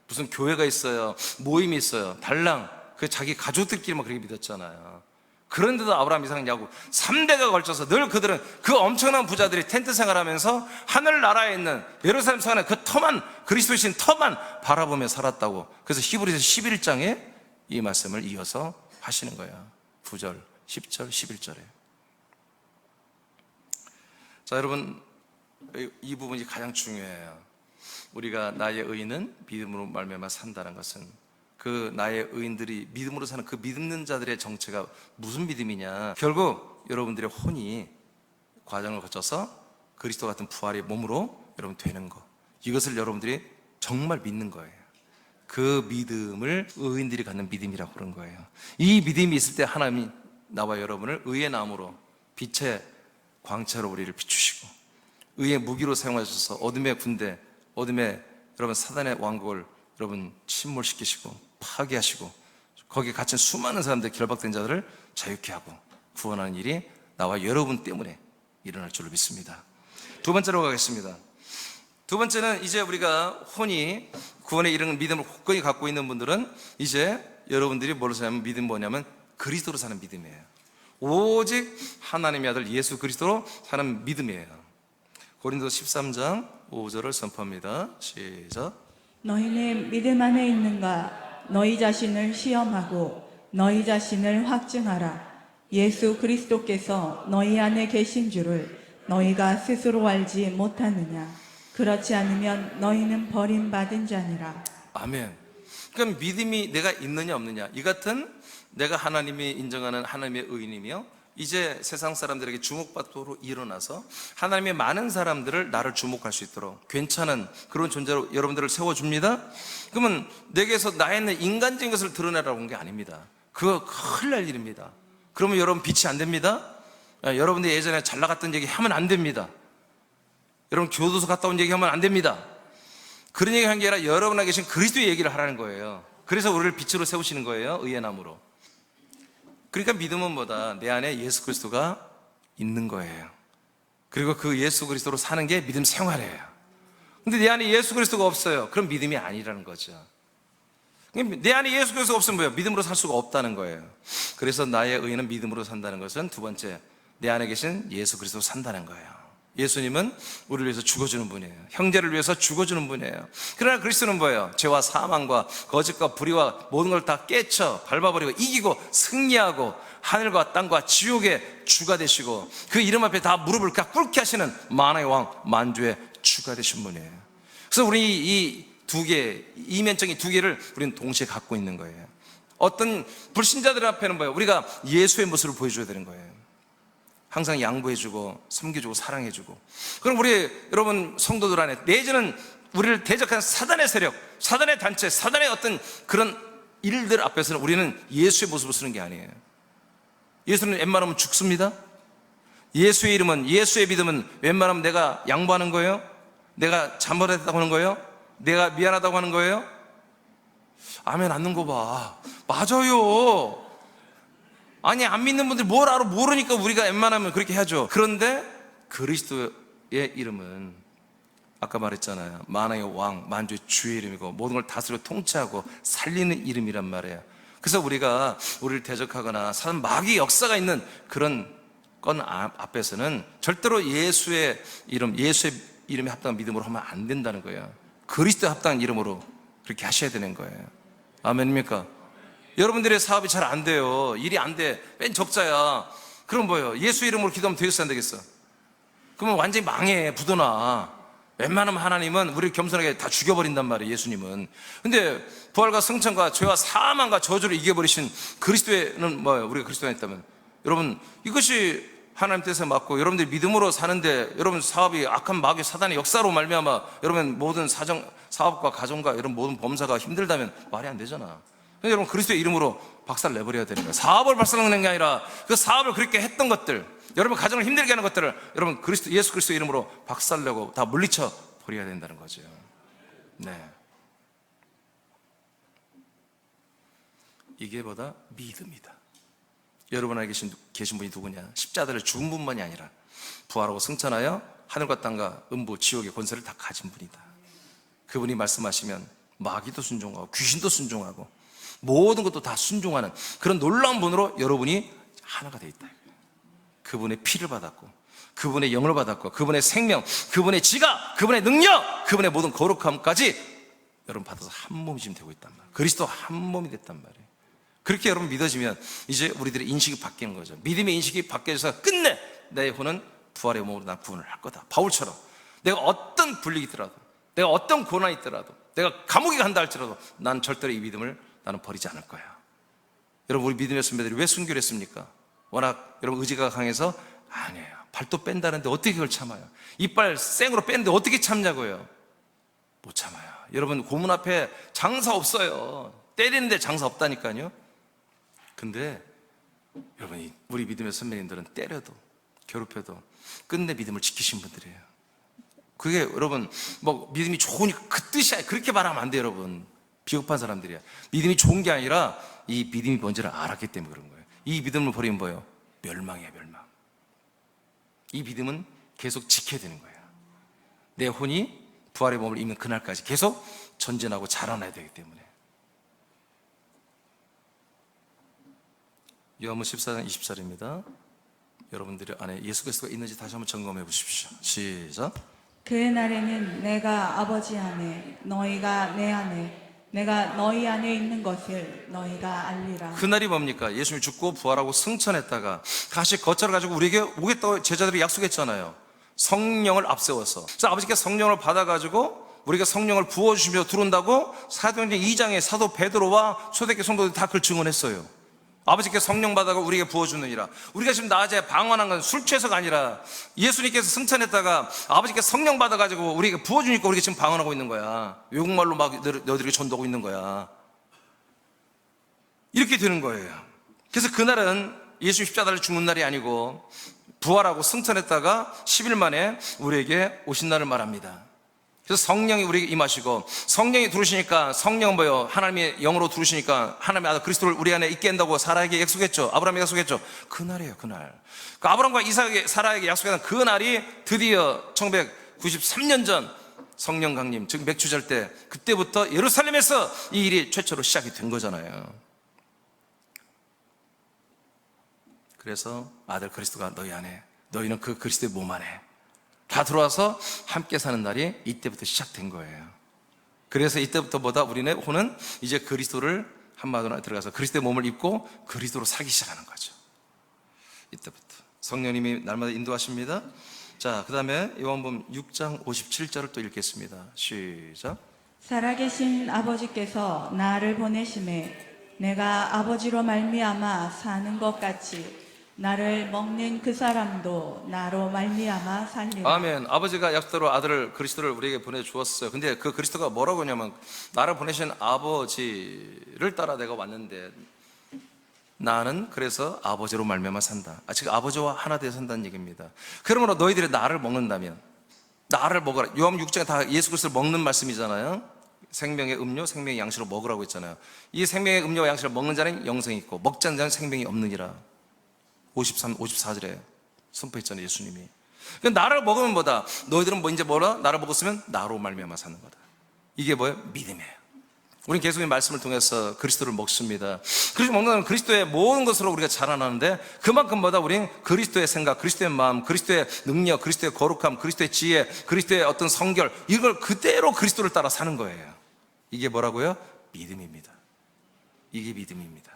Speaker 1: 무슨 교회가 있어요, 모임이 있어요, 달랑 그 자기 가족들끼리만 그렇게 믿었잖아요. 그런데도 아브라함, 이삭, 야곱 3대가 걸쳐서 늘 그들은 그 엄청난 부자들이 텐트 생활하면서 하늘나라에 있는 예루살렘 성안의 그 터만, 그리스도이신 터만 바라보며 살았다고. 그래서 히브리서 11장에 이 말씀을 이어서 하시는 거예요. 9절, 10절, 11절에. 자, 여러분, 이 부분이 가장 중요해요. 우리가 나의 의인은 믿음으로 말미암아 산다는 것은 그 나의 의인들이 믿음으로 사는 그 믿는 자들의 정체가 무슨 믿음이냐? 결국 여러분들의 혼이 과정을 거쳐서 그리스도 같은 부활의 몸으로 여러분 되는 거, 이것을 여러분들이 정말 믿는 거예요. 그 믿음을 의인들이 갖는 믿음이라고 그런 거예요. 이 믿음이 있을 때 하나님이 나와 여러분을 의의 나무로 빛의 광채로 우리를 비추시고 의의 무기로 사용하셔서 어둠의 군대, 어둠의 여러분 사단의 왕국을 여러분 침몰시키시고 파괴하시고 거기에 갇힌 수많은 사람들, 결박된 자들을 자유케 하고 구원하는 일이 나와 여러분 때문에 일어날 줄로 믿습니다. 두 번째로 가겠습니다. 두 번째는 이제 우리가 혼이 구원에 이르는 믿음을 굳건히 갖고 있는 분들은 이제 여러분들이 뭘로 사냐면 믿음 뭐냐면 그리스도로 사는 믿음이에요. 오직 하나님의 아들 예수 그리스도로 사는 믿음이에요. 고린도서 13장 5절을 선포합니다. 시작.
Speaker 2: 너희는 믿음 안에 있는가? 너희 자신을 시험하고 너희 자신을 확증하라. 예수 그리스도께서 너희 안에 계신 줄을 너희가 스스로 알지 못하느냐? 그렇지 않으면 너희는 버림받은 자니라.
Speaker 1: 아멘. 그럼 믿음이 내가 있느냐 없느냐, 이 같은 내가 하나님이 인정하는 하나님의 의인이며 이제 세상 사람들에게 주목받도록 일어나서 하나님의 많은 사람들을 나를 주목할 수 있도록 괜찮은 그런 존재로 여러분들을 세워줍니다. 그러면 내게서 나에 있는 인간적인 것을 드러내라고 한 게 아닙니다. 그거 큰일 날 일입니다. 그러면 여러분 빛이 안 됩니다. 여러분들이 예전에 잘 나갔던 얘기 하면 안 됩니다. 여러분 교도소 갔다 온 얘기 하면 안 됩니다. 그런 얘기 한 게 아니라 여러분 안에 계신 그리스도의 얘기를 하라는 거예요. 그래서 우리를 빛으로 세우시는 거예요. 의의 나무로. 그러니까 믿음은 뭐다? 내 안에 예수 그리스도가 있는 거예요. 그리고 그 예수 그리스도로 사는 게 믿음 생활이에요. 근데 내 안에 예수 그리스도가 없어요. 그럼 믿음이 아니라는 거죠. 내 안에 예수 그리스도가 없으면 뭐예요? 믿음으로 살 수가 없다는 거예요. 그래서 나의 의는 믿음으로 산다는 것은 두 번째, 내 안에 계신 예수 그리스도로 산다는 거예요. 예수님은 우리를 위해서 죽어주는 분이에요. 형제를 위해서 죽어주는 분이에요. 그러나 그리스도는 뭐예요? 죄와 사망과 거짓과 불의와 모든 걸 다 깨쳐 밟아버리고 이기고 승리하고 하늘과 땅과 지옥의 주가 되시고 그 이름 앞에 다 무릎을 꿇게 하시는 만왕의 왕 만주의 주가 되신 분이에요. 그래서 우리 이 두 개, 이면적인 두 개를 우리는 동시에 갖고 있는 거예요. 어떤 불신자들 앞에는 뭐예요? 우리가 예수의 모습을 보여줘야 되는 거예요. 항상 양보해주고 섬겨주고 사랑해주고. 그럼 우리 여러분 성도들 안에 내지는 우리를 대적하는 사단의 세력, 사단의 단체, 사단의 어떤 그런 일들 앞에서는 우리는 예수의 모습을 쓰는 게 아니에요. 예수는 웬만하면 죽습니다. 예수의 이름은, 예수의 믿음은 웬만하면 내가 양보하는 거예요? 내가 잘못했다고 하는 거예요? 내가 미안하다고 하는 거예요? 아멘 않는 거 봐. 맞아요. 아니 안 믿는 분들이 뭘 알아? 모르니까 우리가 웬만하면 그렇게 하죠. 그런데 그리스도의 이름은 아까 말했잖아요. 만왕의 왕, 만주의 주의 이름이고 모든 걸 다스리고 통치하고 살리는 이름이란 말이에요. 그래서 우리가 우리를 대적하거나 사단 마귀의 역사가 있는 그런 건 앞에서는 절대로 예수의 이름에 합당한 믿음으로 하면 안 된다는 거예요. 그리스도에 합당한 이름으로 그렇게 하셔야 되는 거예요. 아멘입니까? 여러분들의 사업이 잘 안 돼요. 일이 안 돼. 맨 적자야. 그럼 뭐예요? 예수 이름으로 기도하면 되겠어, 안 되겠어? 그러면 완전히 망해, 부도나. 웬만하면 하나님은 우리를 겸손하게 다 죽여버린단 말이에요, 예수님은. 근데 부활과 승천과 죄와 사망과 저주를 이겨버리신 그리스도에는 뭐예요? 우리가 그리스도 안에 있다면. 여러분, 이것이 하나님 뜻에 맞고 여러분들이 믿음으로 사는데 여러분 사업이 악한 마귀 사단의 역사로 말미암아 여러분 모든 사업과 가정과 이런 모든 범사가 힘들다면 말이 안 되잖아. 여러분 그리스도의 이름으로 박살 내버려야 되는 거예요. 사업을 박살내는 게 아니라 그 사업을 그렇게 했던 것들, 여러분 가정을 힘들게 하는 것들을 여러분 예수 그리스도의 이름으로 박살내고 다 물리쳐 버려야 된다는 거죠. 네, 이게 뭐다? 믿음이다. 여러분 안에 계신 분이 누구냐? 십자가를 죽은 분만이 아니라 부활하고 승천하여 하늘과 땅과 음부 지옥의 권세를 다 가진 분이다. 그분이 말씀하시면 마귀도 순종하고 귀신도 순종하고 모든 것도 다 순종하는 그런 놀라운 분으로 여러분이 하나가 되어 있다. 그분의 피를 받았고 그분의 영을 받았고 그분의 생명, 그분의 지각, 그분의 능력, 그분의 모든 거룩함까지 여러분 받아서 한 몸이 지금 되고 있단 말이에요. 그리스도 한 몸이 됐단 말이에요. 그렇게 여러분 믿어지면 이제 우리들의 인식이 바뀌는 거죠. 믿음의 인식이 바뀌어서 끝내 내 혼은 부활의 몸으로 나 구원을 할 거다. 바울처럼 내가 어떤 불리기 있더라도, 내가 어떤 고난이 있더라도, 내가 감옥에 간다 할지라도 난 절대로 이 믿음을 나는 버리지 않을 거야. 여러분 우리 믿음의 선배들이 왜 순교를 했습니까? 워낙 여러분 의지가 강해서? 아니에요. 발도 뺀다는데 어떻게 그걸 참아요? 이빨 생으로 뺐는데 어떻게 참냐고요? 못 참아요. 여러분 고문 앞에 장사 없어요. 때리는데 장사 없다니까요. 근데 여러분 우리 믿음의 선배님들은 때려도 괴롭혀도 끝내 믿음을 지키신 분들이에요. 그게 여러분 뭐 믿음이 좋으니까 그 뜻이야 그렇게 말하면 안 돼요. 여러분 비겁한 사람들이야. 믿음이 좋은 게 아니라 이 믿음이 뭔지를 알았기 때문에 그런 거예요. 이 믿음을 버리면 뭐예요? 멸망이야, 멸망. 이 믿음은 계속 지켜야 되는 거예요. 내 혼이 부활의 몸을 입는 그날까지 계속 전진하고 자라나야 되기 때문에. 요한복음 14장 20절입니다. 여러분들이 안에 예수 그리스도가 있는지 다시 한번 점검해 보십시오. 시작.
Speaker 2: 그 날에는 내가 아버지 안에 너희가 내 안에 내가 너희 안에 있는 것을 너희가 알리라.
Speaker 1: 그날이 뭡니까? 예수님이 죽고 부활하고 승천했다가 다시 거처를 가지고 우리에게 오겠다고 제자들이 약속했잖아요. 성령을 앞세워서. 그래서 아버지께 성령을 받아가지고 우리가 성령을 부어주시며 들어온다고 사도행전 2장에 사도 베드로와 초대교회 성도들이 다 그걸 증언했어요. 아버지께 성령 받아가 우리에게 부어주느니라. 우리가 지금 낮에 방언한 건 술 취해서가 아니라 예수님께서 승천했다가 아버지께 성령 받아가지고 우리에게 부어주니까 우리가 지금 방언하고 있는 거야. 외국말로 막 너희들에게 전도하고 있는 거야. 이렇게 되는 거예요. 그래서 그날은 예수 십자가를 죽는 날이 아니고 부활하고 승천했다가 10일 만에 우리에게 오신 날을 말합니다. 그래서 성령이 우리에게 임하시고 성령이 들어오시니까 성령은 뭐예요? 하나님의 영으로 들어오시니까 하나님의 아들 그리스도를 우리 안에 있게 한다고 사라에게 약속했죠. 아브라함에게 약속했죠. 그날이에요, 그날. 그 아브라함과 이삭에게 사라에게 약속했던 그 날이 드디어 1993년 전 성령 강림, 즉 맥주절 때 그때부터 예루살렘에서 이 일이 최초로 시작이 된 거잖아요. 그래서 아들 그리스도가 너희 안에, 너희는 그 그리스도의 몸 안에 다 들어와서 함께 사는 날이 이때부터 시작된 거예요. 그래서 이때부터 우리네 혼은 이제 그리스도를 한마디로 들어가서 그리스도의 몸을 입고 그리스도로 살기 시작하는 거죠. 이때부터 성령님이 날마다 인도하십니다. 자, 그 다음에 요한복음 6장 57절을 또 읽겠습니다. 시작.
Speaker 2: 살아계신 아버지께서 나를 보내심에 내가 아버지로 말미암아 사는 것 같이 나를 먹는 그 사람도 나로 말미암아 살리라.
Speaker 1: 아멘. 아버지가 약속대로 아들을 그리스도를 우리에게 보내주었어요. 근데 그 그리스도가 뭐라고 하냐면 나를 보내신 아버지를 따라 내가 왔는데 나는 그래서 아버지로 말미암아 산다. 즉 아버지와 하나 되어 산다는 얘기입니다. 그러므로 너희들이 나를 먹는다면 나를 먹어라. 요한복음 6장에 다 예수 그리스도를 먹는 말씀이잖아요. 생명의 음료, 생명의 양식으로 먹으라고 했잖아요. 이 생명의 음료와 양식을 먹는 자는 영생이 있고 먹지 않는 자는 생명이 없느니라. 53, 54절에 선포했잖아요, 예수님이. 그러니까 나를 먹으면 뭐다? 너희들은 뭐 이제 뭐라? 나를 먹었으면 나로 말미암아 사는 거다. 이게 뭐예요? 믿음이에요. 우리는 계속 이 말씀을 통해서 그리스도를 먹습니다. 그리스도 먹는 그리스도의 모든 것으로 우리가 자라나는데 그만큼 뭐다? 우리는 그리스도의 생각, 그리스도의 마음, 그리스도의 능력, 그리스도의 거룩함, 그리스도의 지혜, 그리스도의 어떤 성결 이걸 그대로 그리스도를 따라 사는 거예요. 이게 뭐라고요? 믿음입니다. 이게 믿음입니다.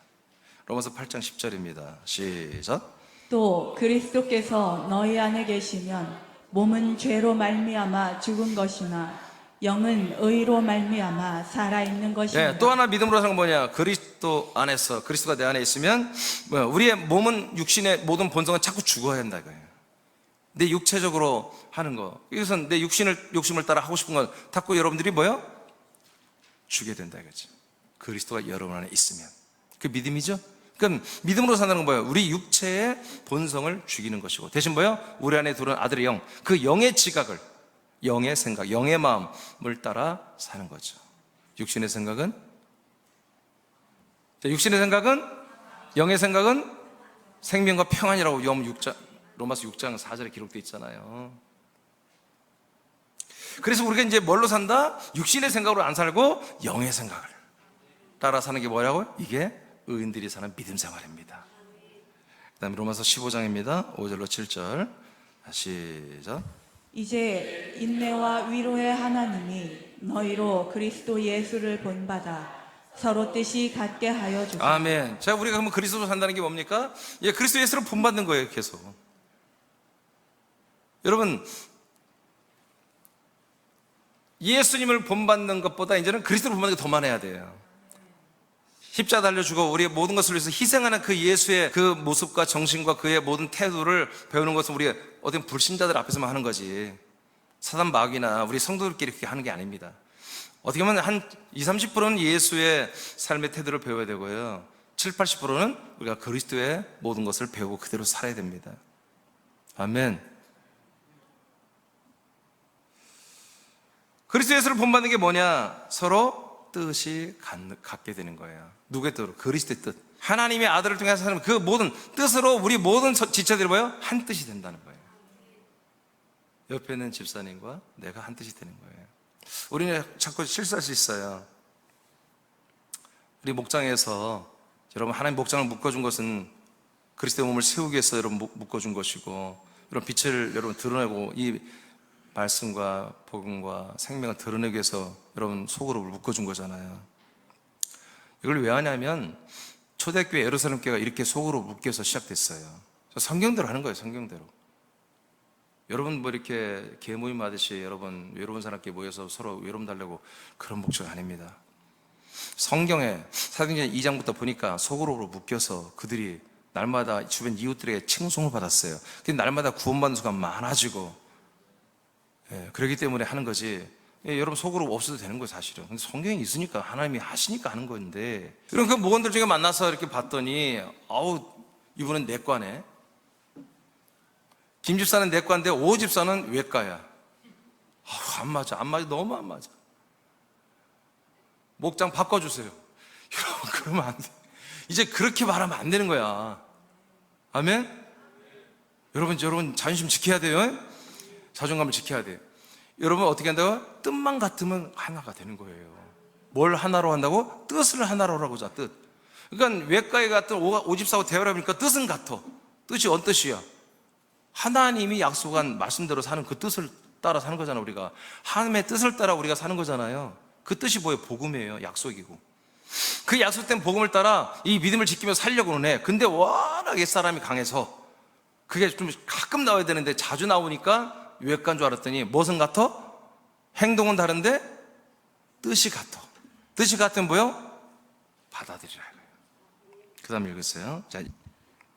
Speaker 1: 로마서 8장 10절입니다. 시작.
Speaker 2: 또 그리스도께서 너희 안에 계시면 몸은 죄로 말미암아 죽은 것이나 영은 의로 말미암아 살아있는 것이니라.
Speaker 1: 또 하나 믿음으로 사는 건 뭐냐? 그리스도 안에서, 그리스도가 내 안에 있으면 우리의 몸은 육신의 모든 본성은 자꾸 죽어야 한다 이거예요. 내 육체적으로 하는 거. 그래서 내 욕심을 따라 하고 싶은 건 자꾸 여러분들이 뭐요? 죽게 된다 이거죠. 그리스도가 여러분 안에 있으면. 그 믿음이죠? 그럼 믿음으로 산다는 건 뭐예요? 우리 육체의 본성을 죽이는 것이고 대신 뭐예요? 우리 안에 들어온 아들의 영, 그 영의 지각을, 영의 생각, 영의 마음을 따라 사는 거죠. 육신의 생각은? 육신의 생각은? 영의 생각은? 생명과 평안이라고 로마서 6장 4절에 기록되어 있잖아요. 그래서 우리가 이제 뭘로 산다? 육신의 생각으로 안 살고 영의 생각을 따라 사는 게 뭐라고요? 이게 의인들이 사는 믿음 생활입니다. 그 다음에 로마서 15장입니다. 5절로 7절 시작.
Speaker 2: 이제 인내와 위로의 하나님이 너희로 그리스도 예수를 본받아 서로 뜻이 같게 하여 주시고.
Speaker 1: 아멘. 자, 우리가 그러면 그리스도로 산다는 게 뭡니까? 예, 그리스도 예수를 본받는 거예요, 계속. 여러분, 예수님을 본받는 것보다 이제는 그리스도를 본받는 게 더 많아야 돼요. 십자가 달려주고 우리의 모든 것을 위해서 희생하는 그 예수의 그 모습과 정신과 그의 모든 태도를 배우는 것은 우리가 어떤 불신자들 앞에서만 하는 거지 사단 마귀나 우리 성도들끼리 그렇게 하는 게 아닙니다. 어떻게 보면 한 20, 30%는 예수의 삶의 태도를 배워야 되고요 7, 80%는 우리가 그리스도의 모든 것을 배우고 그대로 살아야 됩니다. 아멘. 그리스도 예수를 본받는 게 뭐냐? 서로 뜻이 같게 되는 거예요. 누구의 뜻으로? 그리스도의 뜻. 하나님의 아들을 통해서 사는 그 모든 뜻으로 우리 모든 지체들이 뭐예요? 한 뜻이 된다는 거예요. 옆에 있는 집사님과 내가 한 뜻이 되는 거예요. 우리는 자꾸 실수할 수 있어요. 우리 목장에서 여러분, 하나님 목장을 묶어준 것은 그리스도의 몸을 세우기 위해서 여러분 묶어준 것이고, 여러분 빛을 여러분 드러내고 이 말씀과 복음과 생명을 드러내기 위해서 여러분 속으로 묶어준 거잖아요. 이걸 왜 하냐면 초대교회 예루살렘 교회가 이렇게 속으로 묶여서 시작됐어요. 성경대로 하는 거예요. 성경대로. 여러분 뭐 이렇게 계모임 하듯이 여러분 외로운 사람끼리 모여서 서로 외로움 달래고 그런 목적 아닙니다. 성경에 사도행전 2장부터 보니까 속으로 묶여서 그들이 날마다 주변 이웃들에게 칭송을 받았어요. 근데 날마다 구원받는 수가 많아지고, 그렇기 때문에 하는 거지. 여러분 속으로 없어도 되는 거예요, 사실은. 근데 성경이 있으니까 하나님이 하시니까 하는 건데. 그럼 그 목원들 중에 만나서 이렇게 봤더니, 아우, 이분은 내과네. 김 집사는 내과인데 오 집사는 외과야. 아우, 안 맞아, 너무 안 맞아. 목장 바꿔주세요. 여러분, 그러면 안 돼. 이제 그렇게 말하면 안 되는 거야. 아멘? 여러분 자존심 지켜야 돼요. 자존감을 지켜야 돼요. 여러분 어떻게 한다고? 뜻만 같으면 하나가 되는 거예요. 뭘 하나로 한다고? 뜻을 하나로 하라고 하자, 뜻. 그러니까 외과에 갔던 오집사하고 대화를 해보니까 뜻은 같아. 뜻이 어떤 뜻이야? 하나님이 약속한 말씀대로 사는 그 뜻을 따라 사는 거잖아, 우리가. 하나님의 뜻을 따라 우리가 사는 거잖아요. 그 뜻이 뭐예요? 복음이에요. 약속이고. 그 약속된 복음을 따라 이 믿음을 지키며 살려고는 해. 근데 워낙 옛사람이 강해서 그게 좀 가끔 나와야 되는데 자주 나오니까 외과인 줄 알았더니 무엇은 같아? 행동은 다른데 뜻이 같아. 뜻이 같으면 뭐요? 받아들이라. 그 다음 읽으세요. 자,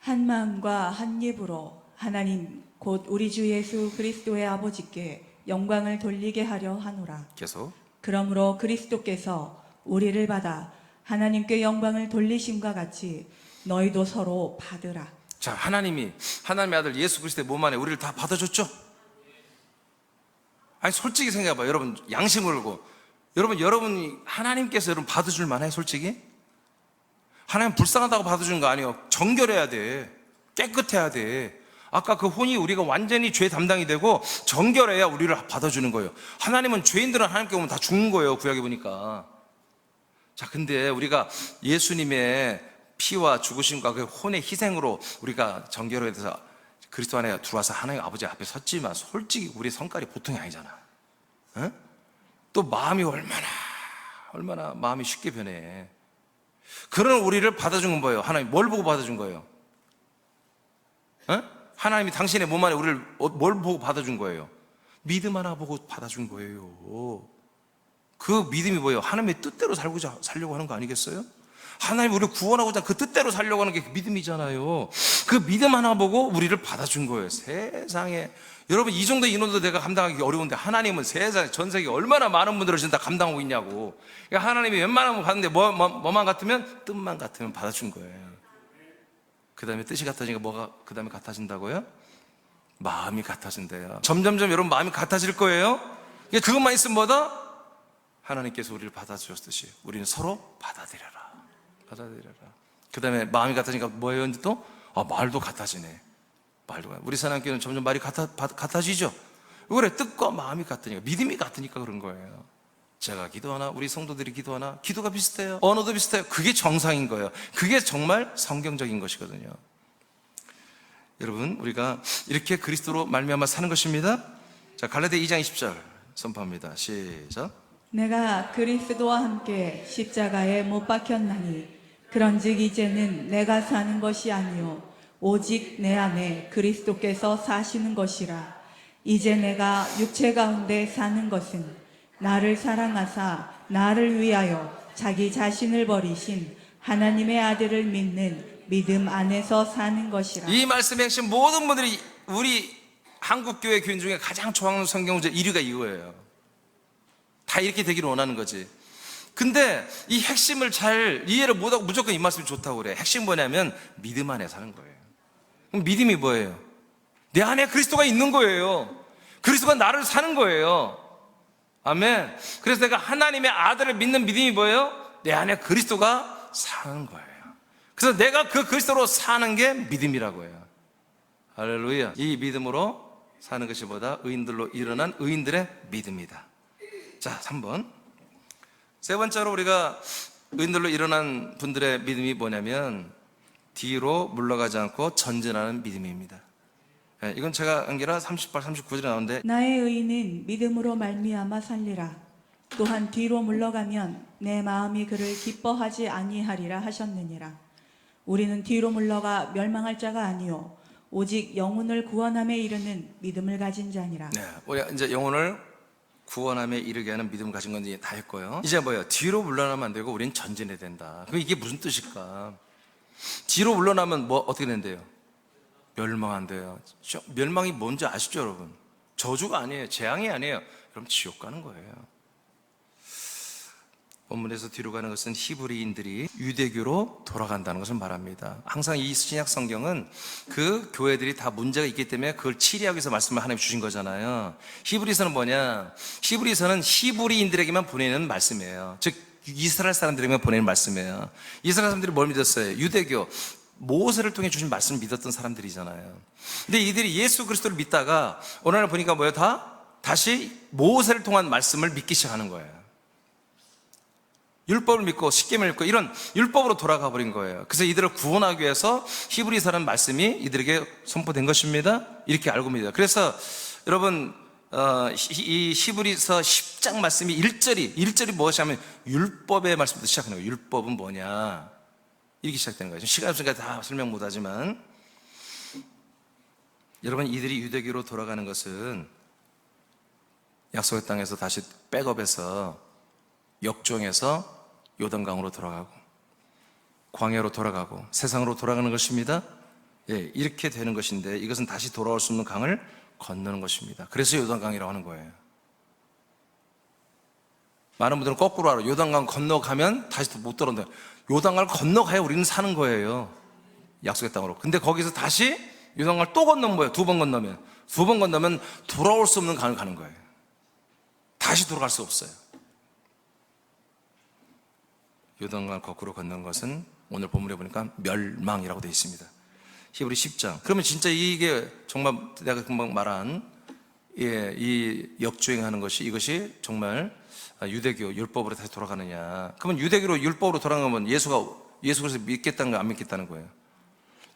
Speaker 2: 한 마음과 한 입으로 하나님 곧 우리 주 예수 그리스도의 아버지께 영광을 돌리게 하려 하노라.
Speaker 1: 계속.
Speaker 2: 그러므로 그리스도께서 우리를 받아 하나님께 영광을 돌리심과 같이 너희도 서로 받으라.
Speaker 1: 자, 하나님의 아들 예수 그리스도의 몸 안에 우리를 다 받아줬죠? 아니, 솔직히 생각해봐. 여러분, 양심을 걸고. 여러분, 하나님께서 여러분 받아줄 만해, 솔직히? 하나님 불쌍하다고 받아주는 거 아니에요. 정결해야 돼. 깨끗해야 돼. 아까 그 혼이 우리가 완전히 죄 담당이 되고 정결해야 우리를 받아주는 거예요. 하나님은 죄인들은 하나님께 오면 다 죽는 거예요, 구약에 보니까. 자, 근데 우리가 예수님의 피와 죽으심과 그 혼의 희생으로 우리가 정결하게 돼서 그리스도 안에 들어와서 하나님 아버지 앞에 섰지만 솔직히 우리의 성깔이 보통이 아니잖아. 어? 또 마음이 얼마나 마음이 쉽게 변해. 그런 우리를 받아준 건 뭐예요? 하나님 뭘 보고 받아준 거예요? 어? 하나님이 당신의 몸 안에 우리를 뭘 보고 받아준 거예요? 믿음 하나 보고 받아준 거예요. 그 믿음이 뭐예요? 하나님의 뜻대로 살려고 하는 거 아니겠어요? 하나님 우리를 구원하고자 그 뜻대로 살려고 하는 게 믿음이잖아요. 그 믿음 하나 보고 우리를 받아준 거예요. 세상에. 여러분, 이 정도 인원도 내가 감당하기 어려운데 하나님은 세상에 전 세계 얼마나 많은 분들을 진짜 감당하고 있냐고. 그러니까 하나님이 웬만하면 받는데 뭐만 같으면? 뜻만 같으면 받아준 거예요. 그 다음에 뜻이 같아지니까 뭐가 그 다음에 같아진다고요? 마음이 같아진대요. 점점점 여러분 마음이 같아질 거예요. 그것만 있으면 뭐다? 하나님께서 우리를 받아주셨듯이 우리는 서로 받아들여라. 그 다음에 마음이 같아지니까 뭐예요? 이제 또? 말도 같아지네. 우리 사람끼리는 점점 말이 같아지죠? 왜 그래? 뜻과 마음이 같으니까, 믿음이 같으니까 그런 거예요. 제가 기도하나, 우리 성도들이 기도하나, 기도가 비슷해요. 언어도 비슷해요. 그게 정상인 거예요. 그게 정말 성경적인 것이거든요. 여러분, 우리가 이렇게 그리스도로 말미암아 사는 것입니다. 자, 갈라디아 2장 20절 선포합니다. 시작.
Speaker 2: 내가 그리스도와 함께 십자가에 못 박혔나니 그런즉 이제는 내가 사는 것이 아니요 오직 내 안에 그리스도께서 사시는 것이라. 이제 내가 육체 가운데 사는 것은 나를 사랑하사 나를 위하여 자기 자신을 버리신 하나님의 아들을 믿는 믿음 안에서 사는 것이라.
Speaker 1: 이 말씀의 핵심, 모든 분들이 우리 한국교회 교인 중에 가장 좋아하는 성경문제 1위가 이거예요. 다 이렇게 되기를 원하는 거지. 근데 이 핵심을 잘 이해를 못하고 무조건 이 말씀이 좋다고 그래. 핵심 뭐냐면 믿음 안에 사는 거예요. 그럼 믿음이 뭐예요? 내 안에 그리스도가 있는 거예요. 그리스도가 나를 사는 거예요. 아멘. 그래서 내가 하나님의 아들을 믿는 믿음이 뭐예요? 내 안에 그리스도가 사는 거예요. 그래서 내가 그 그리스도로 사는 게 믿음이라고 해요. 할렐루야. 이 믿음으로 사는 것이 보다 의인들로 일어난 의인들의 믿음이다. 자, 3번. 세 번째로 우리가 의인들로 일어난 분들의 믿음이 뭐냐면 뒤로 물러가지 않고 전진하는 믿음입니다. 이건 제가 안기라 38, 39절에 나오는데
Speaker 2: 나의 의인은 믿음으로 말미암아 살리라. 또한 뒤로 물러가면 내 마음이 그를 기뻐하지 아니하리라 하셨느니라. 우리는 뒤로 물러가 멸망할 자가 아니요 오직 영혼을 구원함에 이르는 믿음을 가진 자니라.
Speaker 1: 네, 우리가 이제 영혼을 구원함에 이르게 하는 믿음을 가진 건 이제 다 했고요. 이제 뭐예요? 뒤로 물러나면 안 되고 우리는 전진해야 된다. 그럼 이게 무슨 뜻일까? 뒤로 물러나면 뭐 어떻게 된대요? 멸망한대요. 멸망이 뭔지 아시죠, 여러분? 저주가 아니에요. 재앙이 아니에요. 그럼 지옥 가는 거예요. 본문에서 뒤로 가는 것은 히브리인들이 유대교로 돌아간다는 것을 말합니다. 항상 이 신약 성경은 그 교회들이 다 문제가 있기 때문에 그걸 치리하기 위해서 말씀을 하나님 주신 거잖아요. 히브리서는 뭐냐? 히브리서는 히브리인들에게만 보내는 말씀이에요. 즉 이스라엘 사람들에게만 보내는 말씀이에요. 이스라엘 사람들이 뭘 믿었어요? 유대교, 모세를 통해 주신 말씀을 믿었던 사람들이잖아요. 근데 이들이 예수 그리스도를 믿다가 어느 날 보니까 뭐예요? 다시 모세를 통한 말씀을 믿기 시작하는 거예요. 율법을 믿고 십계명을 믿고 이런 율법으로 돌아가 버린 거예요. 그래서 이들을 구원하기 위해서 히브리서라는 말씀이 이들에게 선포된 것입니다. 이렇게 알고 있습니다. 그래서 여러분 이 히브리서 10장 말씀이 1절이 무엇이냐면 율법의 말씀부터 시작하는 거예요. 율법은 뭐냐 이렇게 시작되는 거예요. 시간 없으니까 다 설명 못하지만 여러분 이들이 유대교로 돌아가는 것은 약속의 땅에서 다시 백업해서 역종에서 요단강으로 돌아가고 광야로 돌아가고 세상으로 돌아가는 것입니다. 예, 이렇게 되는 것인데 이것은 다시 돌아올 수 없는 강을 건너는 것입니다. 그래서 요단강이라고 하는 거예요. 많은 분들은 거꾸로 알아요. 요단강 건너가면 다시 못 돌아온다. 요단강을 건너가야 우리는 사는 거예요. 약속의 땅으로. 근데 거기서 다시 요단강을 또 건너면 뭐예요? 두 번 건너면 돌아올 수 없는 강을 가는 거예요. 다시 돌아갈 수 없어요. 요단강을 거꾸로 건넌 것은 오늘 본문에 보니까 멸망이라고 되어 있습니다. 히브리 10장. 그러면 진짜 이게 정말 내가 금방 말한 이 역주행하는 것이 이것이 정말 유대교 율법으로 다시 돌아가느냐? 그러면 유대교로 율법으로 돌아가면 예수 그리스도 믿겠다는 거 안 믿겠다는 거예요.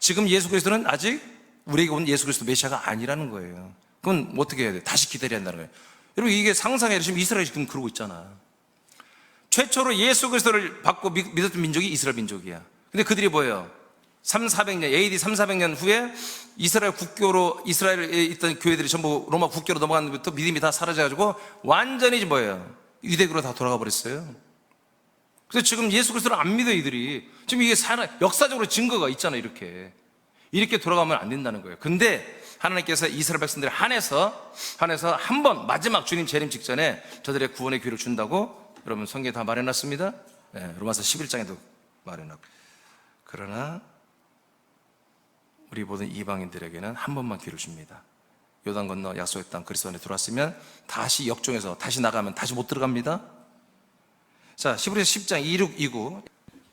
Speaker 1: 지금 예수 그리스도는 아직 우리에게 온 예수 그리스도 메시아가 아니라는 거예요. 그럼 어떻게 해야 돼? 다시 기다려야 한다는 거예요. 여러분 이게 상상해요. 지금 이스라엘이 지금 그러고 있잖아. 최초로 예수 그리스도를 받고 믿었던 민족이 이스라엘 민족이야. 근데 그들이 뭐예요? 400년, AD 400년 후에 이스라엘 국교로, 이스라엘에 있던 교회들이 전부 로마 국교로 넘어간 것부터 믿음이 다 사라져가지고 완전히 뭐예요? 유대교로 다 돌아가 버렸어요. 그래서 지금 예수 그리스도를 안 믿어, 이들이. 지금 이게 역사적으로 증거가 있잖아요, 이렇게. 이렇게 돌아가면 안 된다는 거예요. 근데 하나님께서 이스라엘 백성들을 한해서 한 번 마지막 주님 재림 직전에 저들의 구원의 기회를 준다고 여러분 성경에 다 말해놨습니다. 네, 로마서 11장에도 말해놨고. 그러나 우리 모든 이방인들에게는 한 번만 기회를 줍니다. 요단 건너 약속의 땅 그리스도 안에 들어왔으면 다시 역종에서 다시 나가면 다시 못 들어갑니다. 자, 히브리서 10장 26, 29.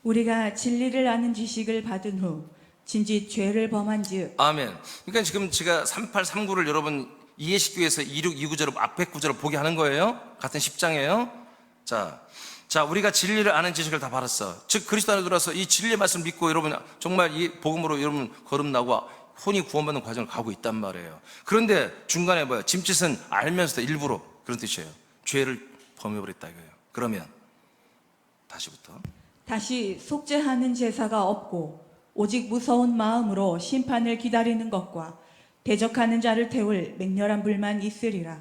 Speaker 2: 우리가 진리를 아는 지식을 받은 후 진지 죄를 범한즉
Speaker 1: 아멘. 그러니까 지금 제가 38, 39를 여러분 이해시키기 위해서 26, 29절 앞에 구절을 보게 하는 거예요. 같은 10장이에요. 자, 우리가 진리를 아는 지식을 다 받았어. 즉 그리스도 안에 들어와서 이 진리의 말씀을 믿고 여러분 정말 이 복음으로 여러분 거듭나고 혼이 구원받는 과정을 가고 있단 말이에요. 그런데 중간에 뭐야? 짐짓은 알면서도 일부러 그런 뜻이에요. 죄를 범해버렸다 이거예요. 그러면
Speaker 2: 다시 속죄하는 제사가 없고 오직 무서운 마음으로 심판을 기다리는 것과 대적하는 자를 태울 맹렬한 불만 있으리라.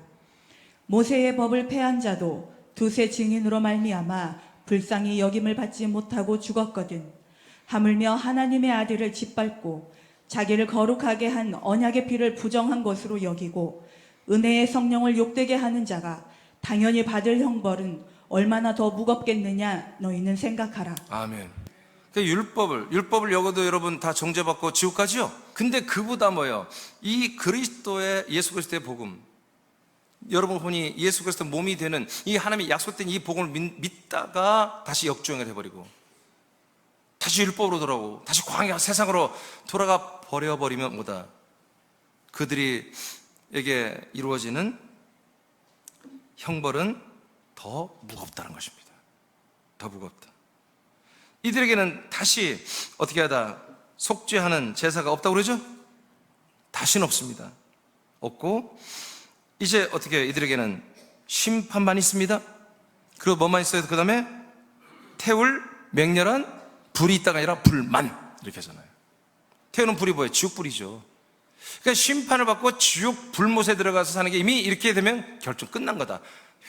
Speaker 2: 모세의 법을 폐한 자도 두세 증인으로 말미암아 불쌍히 여김을 받지 못하고 죽었거든. 하물며 하나님의 아들을 짓밟고 자기를 거룩하게 한 언약의 피를 부정한 것으로 여기고 은혜의 성령을 욕되게 하는 자가 당연히 받을 형벌은 얼마나 더 무겁겠느냐 너희는 생각하라.
Speaker 1: 아멘. 율법을 여기도 여러분 다 정죄받고 지옥 가지요. 근데 그보다 뭐예요? 이 그리스도의 예수 그리스도의 복음, 여러분 혼이 예수 그리스도 몸이 되는 이 하나님의 약속된 이 복음을 믿다가 다시 역주행을 해버리고 다시 율법으로 돌아오고 다시 광야 세상으로 돌아가 버려버리면 뭐다? 그들에게 이루어지는 형벌은 더 무겁다는 것입니다. 더 무겁다. 이들에게는 다시 어떻게 하다 속죄하는 제사가 없다고 그러죠? 다시는 없습니다. 없고 이제 어떻게 이들에게는 심판만 있습니다. 그리고 뭐만 있어요? 그 다음에 태울 맹렬한 불이 있다가 아니라 불만 이렇게 하잖아요. 태우는 불이 뭐예요? 지옥불이죠. 그러니까 심판을 받고 지옥 불못에 들어가서 사는 게 이미 이렇게 되면 결정 끝난 거다.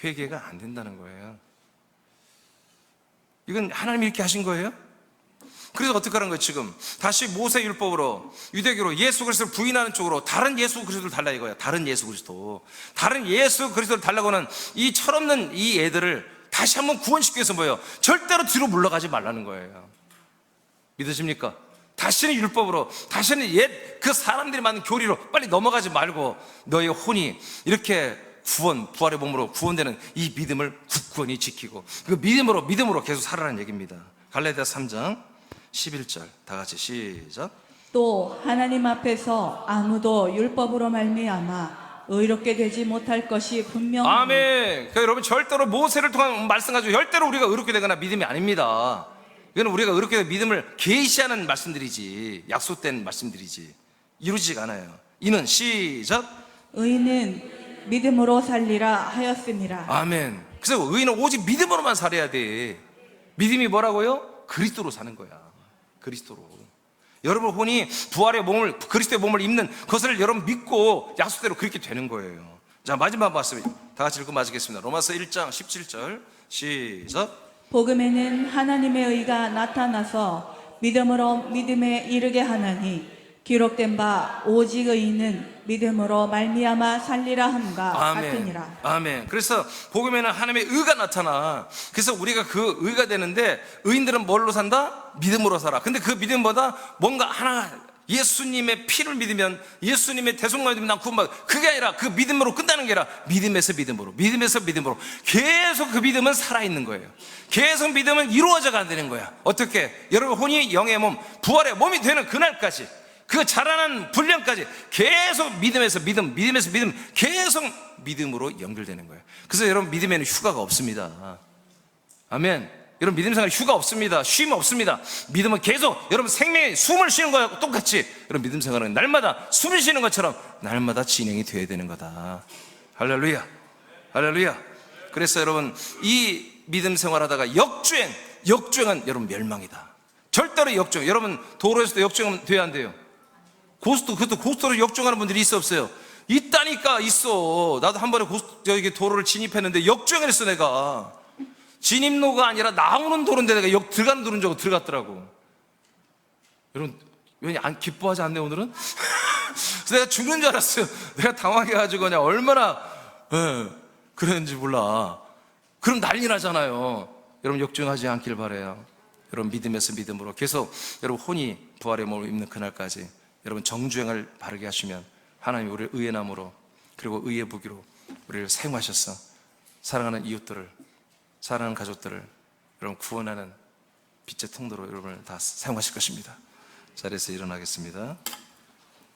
Speaker 1: 회개가 안 된다는 거예요. 이건 하나님이 이렇게 하신 거예요. 그래서 어떻게 하는 거예요? 지금 다시 모세율법으로 유대교로 예수 그리스도를 부인하는 쪽으로 다른 예수 그리스도를 달라 이거야. 다른 예수 그리스도를 달라고는 이 철없는 이 애들을 다시 한번 구원시키기 위해서 뭐예요? 절대로 뒤로 물러가지 말라는 거예요. 믿으십니까? 다시는 율법으로, 다시는 옛 그 사람들이 만든 교리로 빨리 넘어가지 말고 너의 혼이 이렇게 부활의 몸으로 구원되는 이 믿음을 굳건히 지키고 그 믿음으로 계속 살아라는 얘기입니다. 갈라디아 3장 11절 다 같이 시작.
Speaker 2: 또 하나님 앞에서 아무도 율법으로 말미암아 의롭게 되지 못할 것이 분명하니.
Speaker 1: 아멘. 그러니까 여러분 절대로 모세를 통한 말씀 가지고 절대로 우리가 의롭게 되거나 믿음이 아닙니다. 이거는 우리가 의롭게 된 믿음을 계시하는 말씀들이지 약속된 말씀들이지 이루지가 않아요. 이는 시작.
Speaker 2: 의인은 믿음으로 살리라 하였습니다.
Speaker 1: 아멘. 그래서 의인은 오직 믿음으로만 살아야 돼. 믿음이 뭐라고요? 그리스도로 사는 거야. 그리스도로. 여러분 혼이 부활의 몸을, 그리스도의 몸을 입는 그것을 여러분 믿고 약속대로 그렇게 되는 거예요. 자, 마지막 말씀 다 같이 읽고 마치겠습니다. 로마서 1장 17절 시작.
Speaker 2: 복음에는 하나님의 의가 나타나서 믿음으로 믿음에 이르게 하나니 기록된 바 오직 의인은 믿음으로 말미암아 살리라 함과 같으니라.
Speaker 1: 아멘. 그래서 복음에는 하나님의 의가 나타나. 그래서 우리가 그 의가 되는데 의인들은 뭘로 산다? 믿음으로 살아. 근데 그 믿음보다 뭔가 하나 예수님의 피를 믿으면 예수님의 대속만 믿으면 난 구원받아. 그게 아니라 그 믿음으로 끝나는 게 아니라 믿음에서 믿음으로 계속 그 믿음은 살아있는 거예요. 계속 믿음은 이루어져 가는 거야. 어떻게? 여러분 혼이 영의 몸, 부활의 몸이 되는 그날까지 그 자라난 분량까지 계속 믿음에서 믿음 계속 믿음으로 연결되는 거예요. 그래서 여러분 믿음에는 휴가가 없습니다. 아멘. 여러분 믿음 생활 휴가 없습니다. 쉼 없습니다. 믿음은 계속 여러분 생명의 숨을 쉬는 거하고 똑같이 여러분 믿음 생활은 날마다 숨을 쉬는 것처럼 날마다 진행이 되어야 되는 거다. 할렐루야. 그래서 여러분 이 믿음 생활하다가 역주행은 여러분 멸망이다. 절대로 역주행. 여러분 도로에서도 역주행은 돼야 안 돼요. 그것도 고속도로 역주행하는 분들이 있어 없어요? 있다니까. 있어. 나도 한 번에 도로를 진입했는데 역주행을 했어. 내가 진입로가 아니라 나오는 도로인데 내가 들어가는 도로인 줄 알고 들어갔더라고. 여러분 왜 안 기뻐하지 않네 오늘은? 그래서 내가 죽는 줄 알았어요. 내가 당황해가지고 그냥 얼마나 그랬는지 몰라. 그럼 난리 나잖아요. 여러분 역주행하지 않길 바라요. 여러분 믿음에서 믿음으로 계속 여러분 혼이 부활의 몸을 입는 그날까지 여러분 정주행을 바르게 하시면 하나님이 우리를 의의 나무로 그리고 의의 무기로 우리를 사용하셔서 사랑하는 이웃들을, 사랑하는 가족들을 여러분 구원하는 빛의 통로로 여러분을 다 사용하실 것입니다. 자리에서 일어나겠습니다.